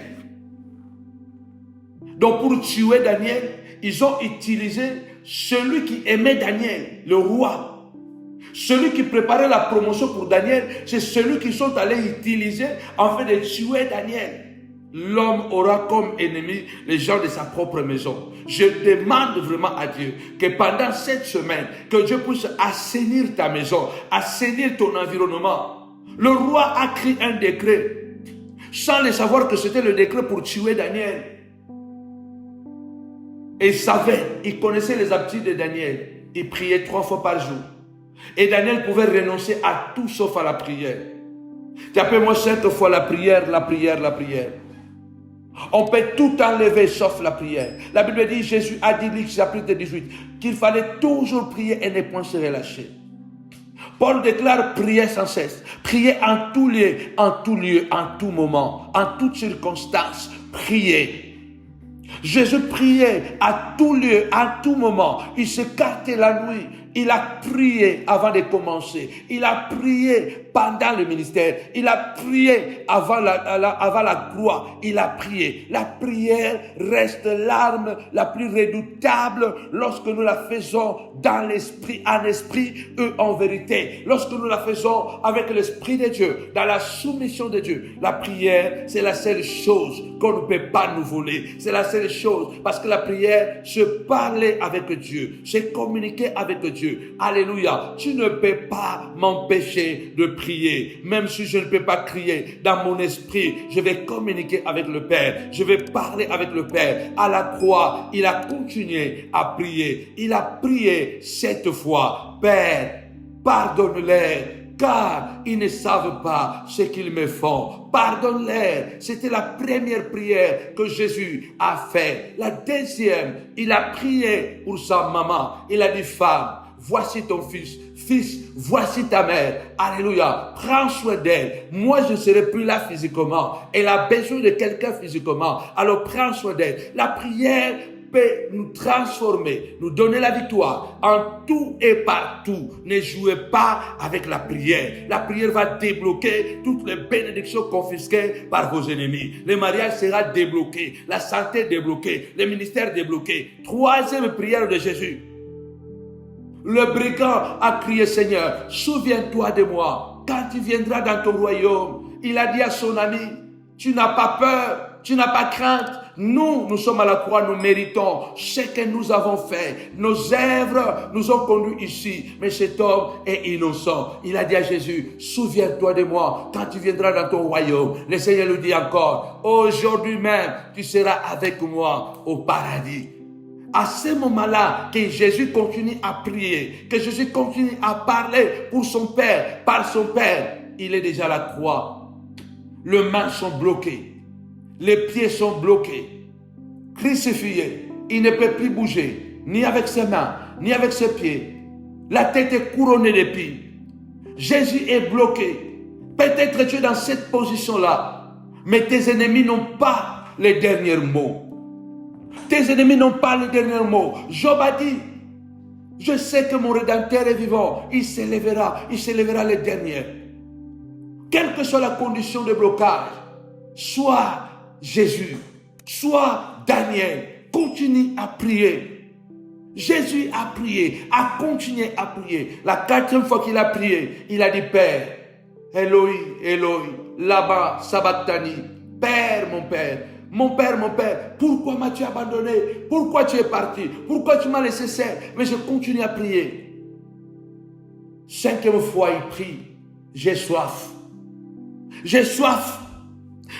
Donc pour tuer Daniel, ils ont utilisé celui qui aimait Daniel, le roi. Celui qui préparait la promotion pour Daniel, c'est celui qu'ils sont allés utiliser en fait de tuer Daniel. L'homme aura comme ennemi les gens de sa propre maison. Je demande vraiment à Dieu que pendant cette semaine, que Dieu puisse assainir ta maison, assainir ton environnement. Le roi a écrit un décret, sans le savoir que c'était le décret pour tuer Daniel. Et il savait, il connaissait les habitudes de Daniel. Il priait 3 fois par jour. Et Daniel pouvait renoncer à tout sauf à la prière. Tu appelles moi 5 fois la prière. On peut tout enlever sauf la prière. La Bible dit, Jésus a dit, chapitre 18, qu'il fallait toujours prier et ne point se relâcher. Paul déclare prier sans cesse. Prier en tout lieu, en tout moment, en toute circonstance. Prier. Jésus priait à tout lieu, à tout moment. Il s'écartait la nuit. Il a prié avant de commencer. Il a prié pendant le ministère. Il a prié avant la croix. Il a prié. La prière reste l'arme la plus redoutable lorsque nous la faisons dans l'esprit, en esprit et en vérité. Lorsque nous la faisons avec l'esprit de Dieu, dans la soumission de Dieu. La prière, c'est la seule chose qu'on ne peut pas nous voler. C'est la seule chose. Parce que la prière, c'est parler avec Dieu. C'est communiquer avec Dieu. Alléluia. Tu ne peux pas m'empêcher de prier. Même si je ne peux pas crier dans mon esprit, je vais communiquer avec le Père. Je vais parler avec le Père. À la croix, il a continué à prier. Il a prié 7 fois. Père, pardonne-les, car ils ne savent pas ce qu'ils me font. Pardonne-les. C'était la première prière que Jésus a fait. La deuxième, il a prié pour sa maman. Il a dit, femme, voici ton fils. Fils, voici ta mère. Alléluia. Prends soin d'elle. Moi, je ne serai plus là physiquement. Elle a besoin de quelqu'un physiquement. Alors, prends soin d'elle. La prière peut nous transformer, nous donner la victoire en tout et partout. Ne jouez pas avec la prière. La prière va débloquer toutes les bénédictions confisquées par vos ennemis. Le mariage sera débloqué, la santé débloquée, le ministère débloqué. Troisième prière de Jésus. Le brigand a crié, Seigneur, souviens-toi de moi. Quand tu viendras dans ton royaume, il a dit à son ami, tu n'as pas peur, tu n'as pas crainte. Nous sommes à la croix, nous méritons ce que nous avons fait. Nos œuvres nous ont conduits ici. Mais cet homme est innocent. Il a dit à Jésus, souviens-toi de moi quand tu viendras dans ton royaume. Le Seigneur lui dit encore, aujourd'hui même, tu seras avec moi au paradis. À ce moment-là, que Jésus continue à prier, que Jésus continue à parler pour son Père, par son Père, il est déjà à la croix. Les mains sont bloquées. Les pieds sont bloqués, crucifié. Il ne peut plus bouger, ni avec ses mains, ni avec ses pieds. La tête est couronnée d'épines. Jésus est bloqué. Peut-être tu es dans cette position-là, mais tes ennemis n'ont pas les derniers mots. Tes ennemis n'ont pas les derniers mots. Job a dit, je sais que mon Rédempteur est vivant. Il s'élèvera les derniers. Quelle que soit la condition de blocage, soit Jésus, soit Daniel, continue à prier. Jésus a prié, a continué à prier. La 4e fois qu'il a prié, il a dit, Père, Eloi, Eloi, lama sabachthani, Père, mon Père, pourquoi m'as-tu abandonné? Pourquoi tu es parti? Pourquoi tu m'as laissé seul? Mais je continue à prier. 5e fois, il prie, j'ai soif. J'ai soif.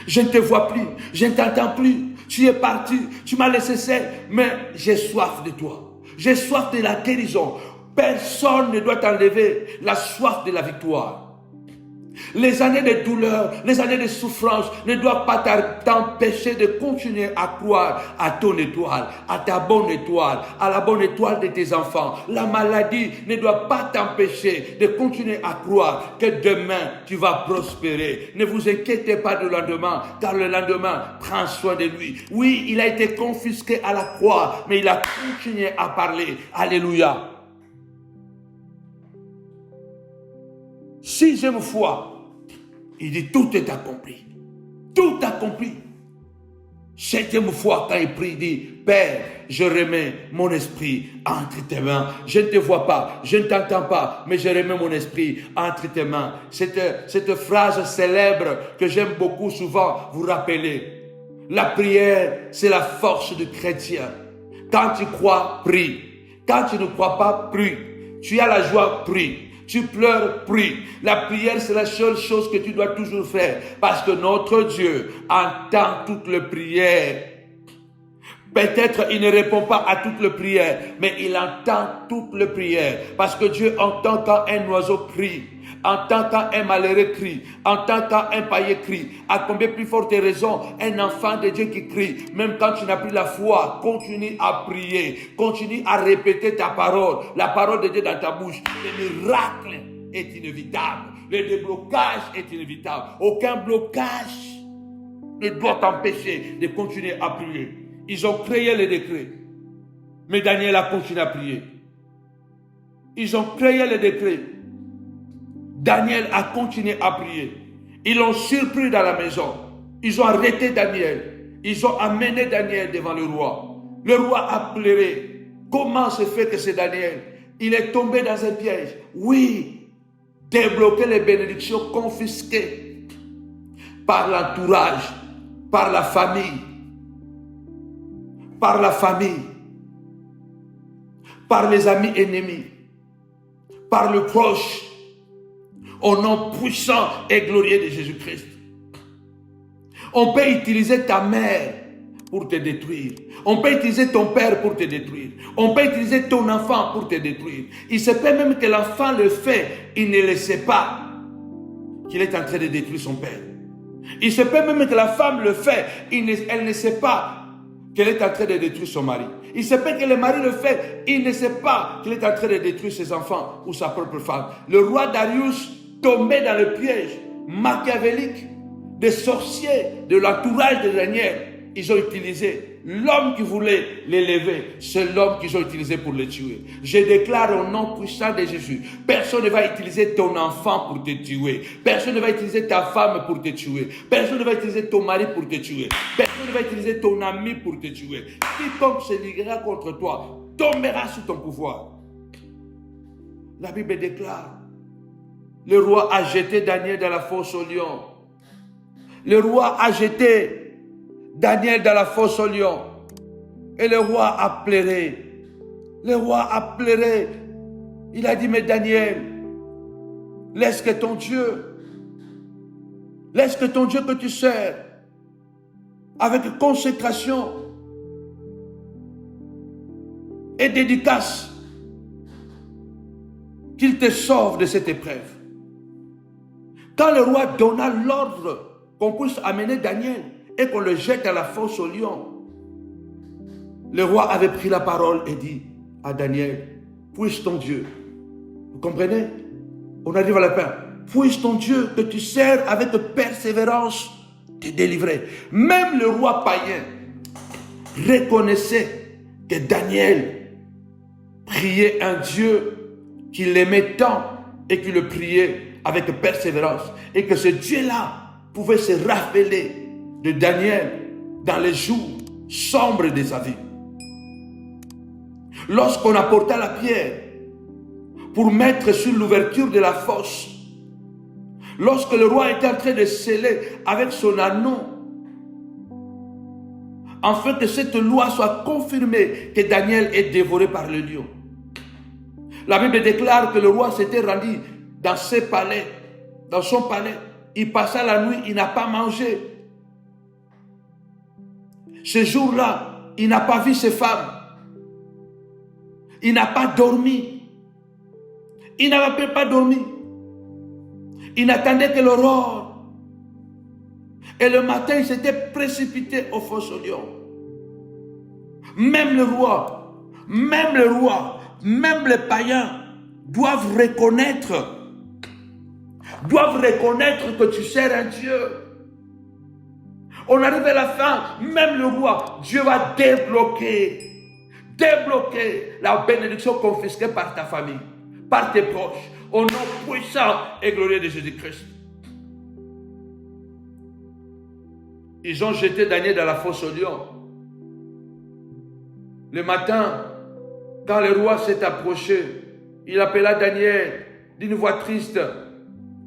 Je ne te vois plus, je ne t'entends plus, tu es parti, tu m'as laissé seul, mais j'ai soif de toi. J'ai soif de la guérison. Personne ne doit t'enlever la soif de la victoire. Les années de douleur, les années de souffrance ne doivent pas t'empêcher de continuer à croire à ton étoile, à ta bonne étoile, à la bonne étoile de tes enfants. La maladie ne doit pas t'empêcher de continuer à croire que demain tu vas prospérer. Ne vous inquiétez pas du lendemain, car le lendemain prend soin de lui. Oui, il a été confisqué à la croix, mais il a continué à parler. Alléluia. 6e fois, il dit tout est accompli. Tout accompli. 7e fois, quand il prie, il dit, Père, je remets mon esprit entre tes mains. Je ne te vois pas, je ne t'entends pas, mais je remets mon esprit entre tes mains. Cette phrase célèbre que j'aime beaucoup souvent vous rappeler. La prière, c'est la force du chrétien. Quand tu crois, prie. Quand tu ne crois pas, prie. Tu as la joie, prie. Tu pleures, prie. La prière, c'est la seule chose que tu dois toujours faire. Parce que notre Dieu entend toutes les prières. Peut-être il ne répond pas à toutes les prières, mais il entend toutes les prières. Parce que Dieu entend quand un oiseau crie, entend quand un malheureux crie, entend quand un païen crie. À combien plus forte raison, un enfant de Dieu qui crie, même quand tu n'as plus la foi, continue à prier, continue à répéter ta parole, la parole de Dieu dans ta bouche. Le miracle est inévitable, le déblocage est inévitable. Aucun blocage ne doit t'empêcher de continuer à prier. Ils ont créé les décrets, mais Daniel a continué à prier. Ils ont créé les décrets. Daniel a continué à prier. Ils l'ont surpris dans la maison. Ils ont arrêté Daniel. Ils ont amené Daniel devant le roi. Le roi a pleuré. Comment se fait que c'est Daniel? Il est tombé dans un piège. Oui, débloquer les bénédictions confisquées par l'entourage, par la famille, par les amis ennemis, par le proche, au nom puissant et glorieux de Jésus-Christ. On peut utiliser ta mère pour te détruire. On peut utiliser ton père pour te détruire. On peut utiliser ton enfant pour te détruire. Il se peut même que l'enfant le fait, il ne le sait pas qu'il est en train de détruire son père. Il se peut même que la femme le fait, elle ne sait pas qu'elle est en train de détruire son mari. Il se peut que le mari le fait, il ne sait pas qu'il est en train de détruire ses enfants ou sa propre femme. Le roi Darius tombait dans le piège machiavélique des sorciers de l'entourage de Daniel. Ils ont utilisé l'homme qui voulait l'élever. C'est l'homme qu'ils ont utilisé pour le tuer. Je déclare au nom puissant de Jésus, personne ne va utiliser ton enfant pour te tuer. Personne ne va utiliser ta femme pour te tuer. Personne ne va utiliser ton mari pour te tuer. Personne ne va utiliser ton ami pour te tuer. Quiconque se liguera contre toi tombera sous ton pouvoir. La Bible déclare, le roi a jeté Daniel dans la fosse au lion. Le roi a jeté Daniel dans la fosse au lion. Et le roi a pleuré. Le roi a pleuré. Il a dit, mais Daniel, laisse que ton Dieu que tu sers, avec consécration et dédicace, qu'il te sauve de cette épreuve. Quand le roi donna l'ordre qu'on puisse amener Daniel et qu'on le jette à la fosse au lion, le roi avait pris la parole et dit à Daniel, puisse ton Dieu, vous comprenez? On arrive à la fin. Puisse ton Dieu que tu sers avec persévérance te délivrer. Même le roi païen reconnaissait que Daniel priait un Dieu qui l'aimait tant et qui le priait avec persévérance. Et que ce Dieu-là pouvait se rappeler de Daniel dans les jours sombres de sa vie. Lorsqu'on apporta la pierre pour mettre sur l'ouverture de la fosse, lorsque le roi était en train de sceller avec son anneau, afin que cette loi soit confirmée que Daniel est dévoré par le lion. La Bible déclare que le roi s'était rendu dans ses palais, dans son palais. Il passa la nuit, il n'a pas mangé. Ce jour-là, il n'a pas vu ses femmes. Il n'a pas dormi. Il n'avait pas dormi. Il n'attendait que l'aurore. Et le matin, il s'était précipité au fosse au lion. Même le roi, même les païens doivent reconnaître que tu sers un Dieu. On arrive à la fin, même le roi, Dieu va débloquer la bénédiction confisquée par ta famille, par tes proches, au nom puissant et glorieux de Jésus-Christ. Ils ont jeté Daniel dans la fosse au lion. Le matin, quand le roi s'est approché, il appela Daniel d'une voix triste.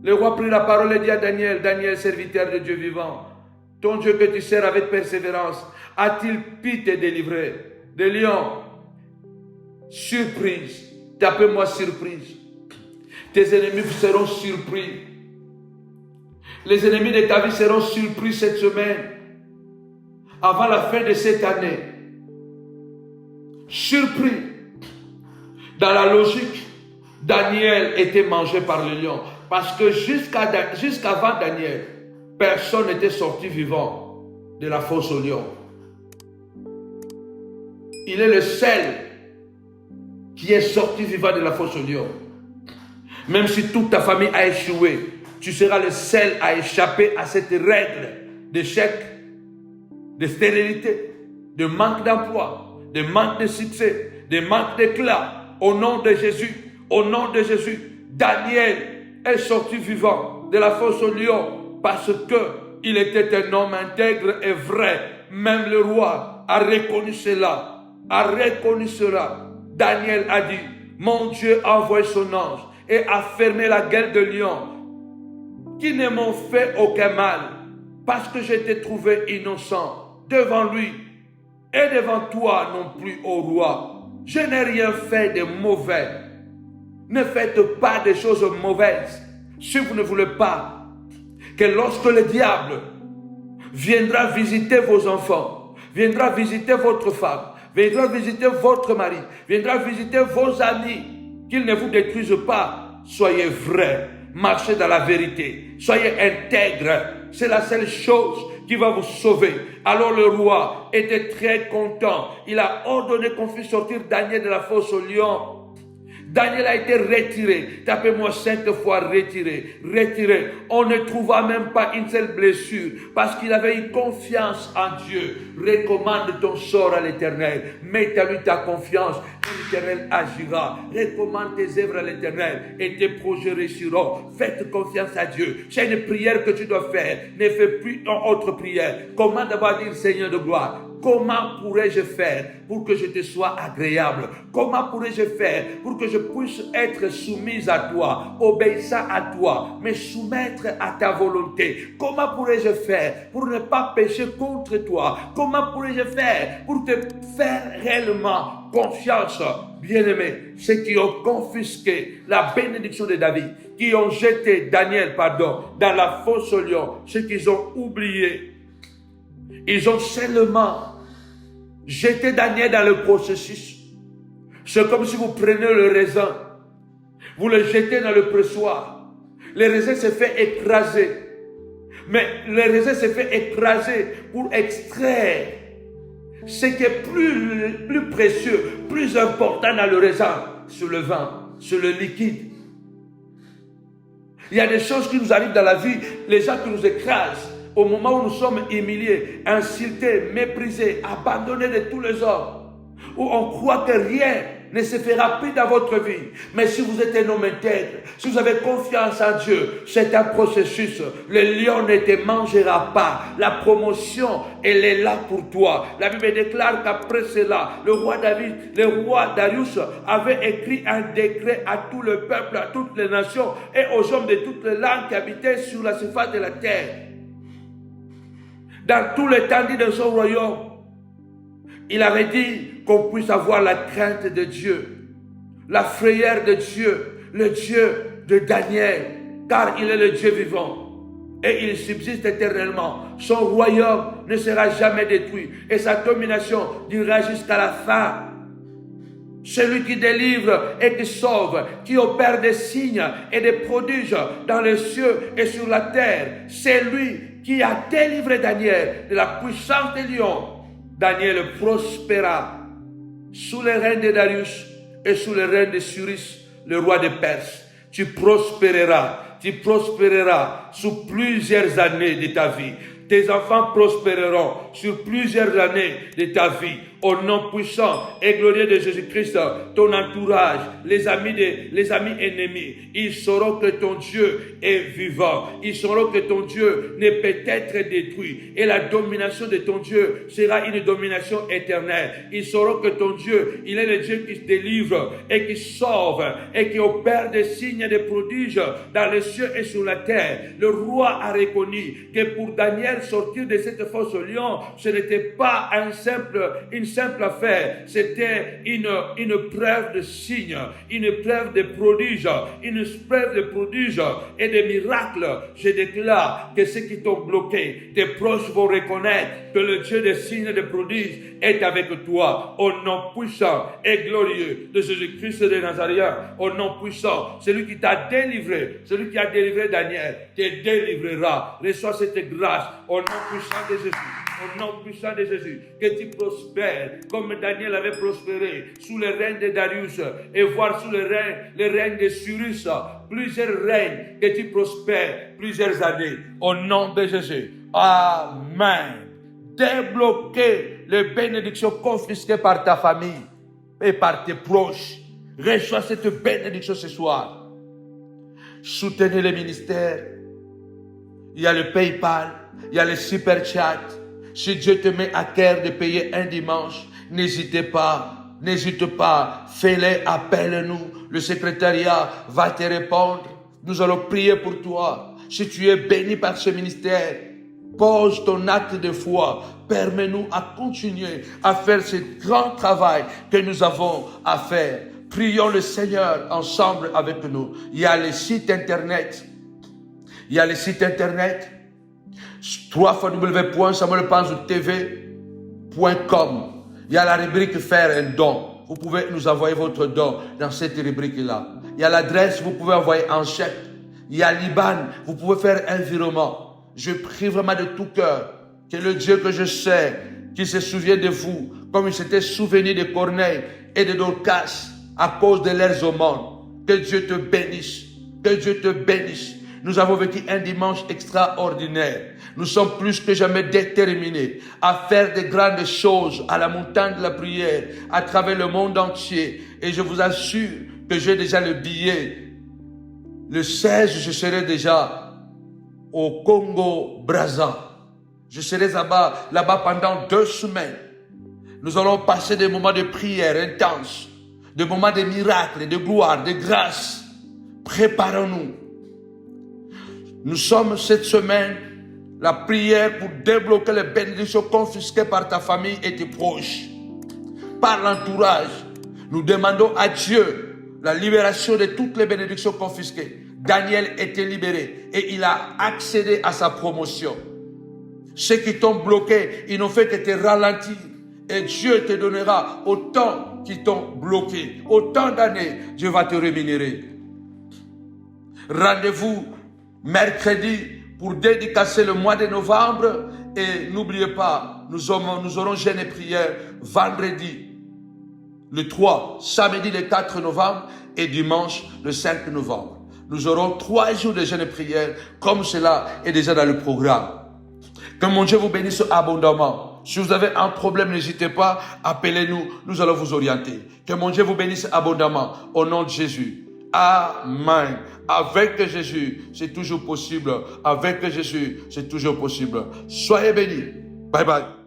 Le roi prit la parole et dit à Daniel, Daniel, serviteur de Dieu vivant, ton Dieu que tu sers avec persévérance, a-t-il pu te délivrer des lions? Surprise, tapez-moi surprise. Tes ennemis seront surpris. Les ennemis de ta vie seront surpris cette semaine, avant la fin de cette année. Surpris. Dans la logique, Daniel était mangé par le lion. Parce que jusqu'avant Daniel, personne n'était sorti vivant de la fosse au lion. Il est le seul qui est sorti vivant de la fosse au lion. Même si toute ta famille a échoué, tu seras le seul à échapper à cette règle d'échec, de stérilité, de manque d'emploi, de manque de succès, de manque d'éclat. Au nom de Jésus, Daniel est sorti vivant de la fosse au lion parce qu'il était un homme intègre et vrai. Même le roi a reconnu cela. Daniel a dit, mon Dieu a envoyé son ange et a fermé la gueule de lions qui ne m'ont fait aucun mal parce que j'étais trouvé innocent devant lui et devant toi non plus, ô roi. Je n'ai rien fait de mauvais. Ne faites pas des choses mauvaises si vous ne voulez pas que lorsque le diable viendra visiter vos enfants, viendra visiter votre femme, viendra visiter votre mari, viendra visiter vos amis, qu'il ne vous détruise pas. Soyez vrais, marchez dans la vérité, soyez intègres. C'est la seule chose qui va vous sauver. Alors le roi était très content. Il a ordonné qu'on fît sortir Daniel de la fosse au lion. Daniel a été retiré. Tapez-moi 5 fois retiré. On ne trouva même pas une seule blessure parce qu'il avait eu confiance en Dieu. Recommande ton sort à l'Éternel. Mets à lui ta confiance. L'Éternel agira. Recommande tes œuvres à l'Éternel et tes projets réussiront. Faites confiance à Dieu. C'est une prière que tu dois faire. Ne fais plus une autre prière. Commande d'abord dire Seigneur de gloire. comment pourrais-je faire pour que je te sois agréable? Comment pourrais-je faire pour que je puisse être soumise à toi, obéissant à toi, me soumettre à ta volonté? Comment pourrais-je faire pour ne pas pécher contre toi? Comment pourrais-je faire pour te faire réellement confiance? Bien-aimés, ceux qui ont confisqué la bénédiction de David, qui ont jeté Daniel, dans la fosse au lion, ceux qu'ils ont oublié, ils ont seulement jeté Daniel dans le processus. C'est comme si vous prenez le raisin, vous le jetez dans le pressoir. Le raisin se fait écraser. Mais le raisin se fait écraser pour extraire ce qui est plus précieux, plus important dans le raisin, sur le vin, sur le liquide. Il y a des choses qui nous arrivent dans la vie, les gens qui nous écrasent, au moment où nous sommes humiliés, insultés, méprisés, abandonnés de tous les hommes, où on croit que rien ne se fera plus dans votre vie. Mais si vous êtes un homme intègre, si vous avez confiance en Dieu, c'est un processus. Le lion ne te mangera pas. La promotion, elle est là pour toi. La Bible déclare qu'après cela, le roi Darius avait écrit un décret à tout le peuple, à toutes les nations et aux hommes de toutes les langues qui habitaient sur la surface de la terre. Dans tout l'étendue de son royaume, il avait dit qu'on puisse avoir la crainte de Dieu, la frayeur de Dieu, le Dieu de Daniel, car il est le Dieu vivant et il subsiste éternellement. Son royaume ne sera jamais détruit et sa domination durera jusqu'à la fin. Celui qui délivre et qui sauve, qui opère des signes et des prodiges dans les cieux et sur la terre, c'est lui qui a délivré Daniel de la puissance des lions. Daniel prospéra sous le règne de Darius et sous le règne de Cyrus, le roi de Perse. Tu prospéreras sous plusieurs années de ta vie. Tes enfants prospéreront sur plusieurs années de ta vie. Au nom puissant et glorieux de Jésus-Christ, ton entourage, les amis ennemis, ils sauront que ton Dieu est vivant. Ils sauront que ton Dieu ne peut être détruit. Et la domination de ton Dieu sera une domination éternelle. Ils sauront que ton Dieu, il est le Dieu qui se délivre et qui sauve et qui opère des signes et des prodiges dans les cieux et sur la terre. Le roi a reconnu que pour Daniel sortir de cette fosse au lion, ce n'était pas une simple affaire, c'était une preuve de signes, une preuve de prodiges, une preuve de prodiges et de miracles. Je déclare que ceux qui t'ont bloqué, tes proches vont reconnaître que le Dieu des signes et des prodiges est avec toi. Au nom puissant et glorieux de Jésus-Christ de Nazareth, au nom puissant, celui qui t'a délivré, celui qui a délivré Daniel, te délivrera. Reçois cette grâce au nom puissant de Jésus. Au nom puissant de Jésus, que tu prospères comme Daniel avait prospéré sous le règne de Darius et voir sous le règne de Cyrus, plusieurs règnes, que tu prospères plusieurs années. Au nom de Jésus. Amen. Débloquer les bénédictions confisquées par ta famille et par tes proches. Reçois cette bénédiction ce soir. Soutenez les ministères. Il y a le PayPal, il y a le Super Chat. Si Dieu te met à cœur de payer un dimanche, n'hésite pas, fais-le, appelle-nous. Le secrétariat va te répondre. Nous allons prier pour toi. Si tu es béni par ce ministère, pose ton acte de foi. Permets-nous à continuer à faire ce grand travail que nous avons à faire. Prions le Seigneur ensemble avec nous. Il y a le site internet. www.samuelpanzoutv.com. Il y a la rubrique faire un don. Vous pouvez nous envoyer votre don dans cette rubrique-là. Il y a l'adresse, vous pouvez envoyer en chèque. Il y a l'IBAN, vous pouvez faire un virement. Je prie vraiment de tout cœur que le Dieu que je sais, qui se souvient de vous, comme il s'était souvenu de Corneille et de Dorcas à cause de leurs aumônes. Que Dieu te bénisse. Que Dieu te bénisse. Nous avons vécu un dimanche extraordinaire. Nous sommes plus que jamais déterminés à faire de grandes choses à la montagne de la prière, à travers le monde entier. Et je vous assure que j'ai déjà le billet. Le 16, je serai déjà au Congo-Brazza. Je serai là-bas pendant 2 semaines. Nous allons passer des moments de prière intenses, des moments de miracles, de gloire, de grâce. Préparons-nous. Nous sommes cette semaine, la prière pour débloquer les bénédictions confisquées par ta famille et tes proches. Par l'entourage, nous demandons à Dieu la libération de toutes les bénédictions confisquées. Daniel était libéré et il a accédé à sa promotion. Ceux qui t'ont bloqué, ils n'ont fait que te ralentir. Et Dieu te donnera autant qui t'ont bloqué. Autant d'années, Dieu va te rémunérer. Rendez-vous mercredi pour dédicacer le mois de novembre. Et n'oubliez pas, nous aurons jeûne et prière vendredi le 3, samedi le 4 novembre et dimanche le 5 novembre. Nous aurons 3 jours de jeûne et prière comme cela est déjà dans le programme. Que mon Dieu vous bénisse abondamment. Si vous avez un problème, n'hésitez pas, appelez-nous, nous allons vous orienter. Que mon Dieu vous bénisse abondamment au nom de Jésus. Amen. Avec Jésus, c'est toujours possible. Avec Jésus, c'est toujours possible. Soyez bénis. Bye bye.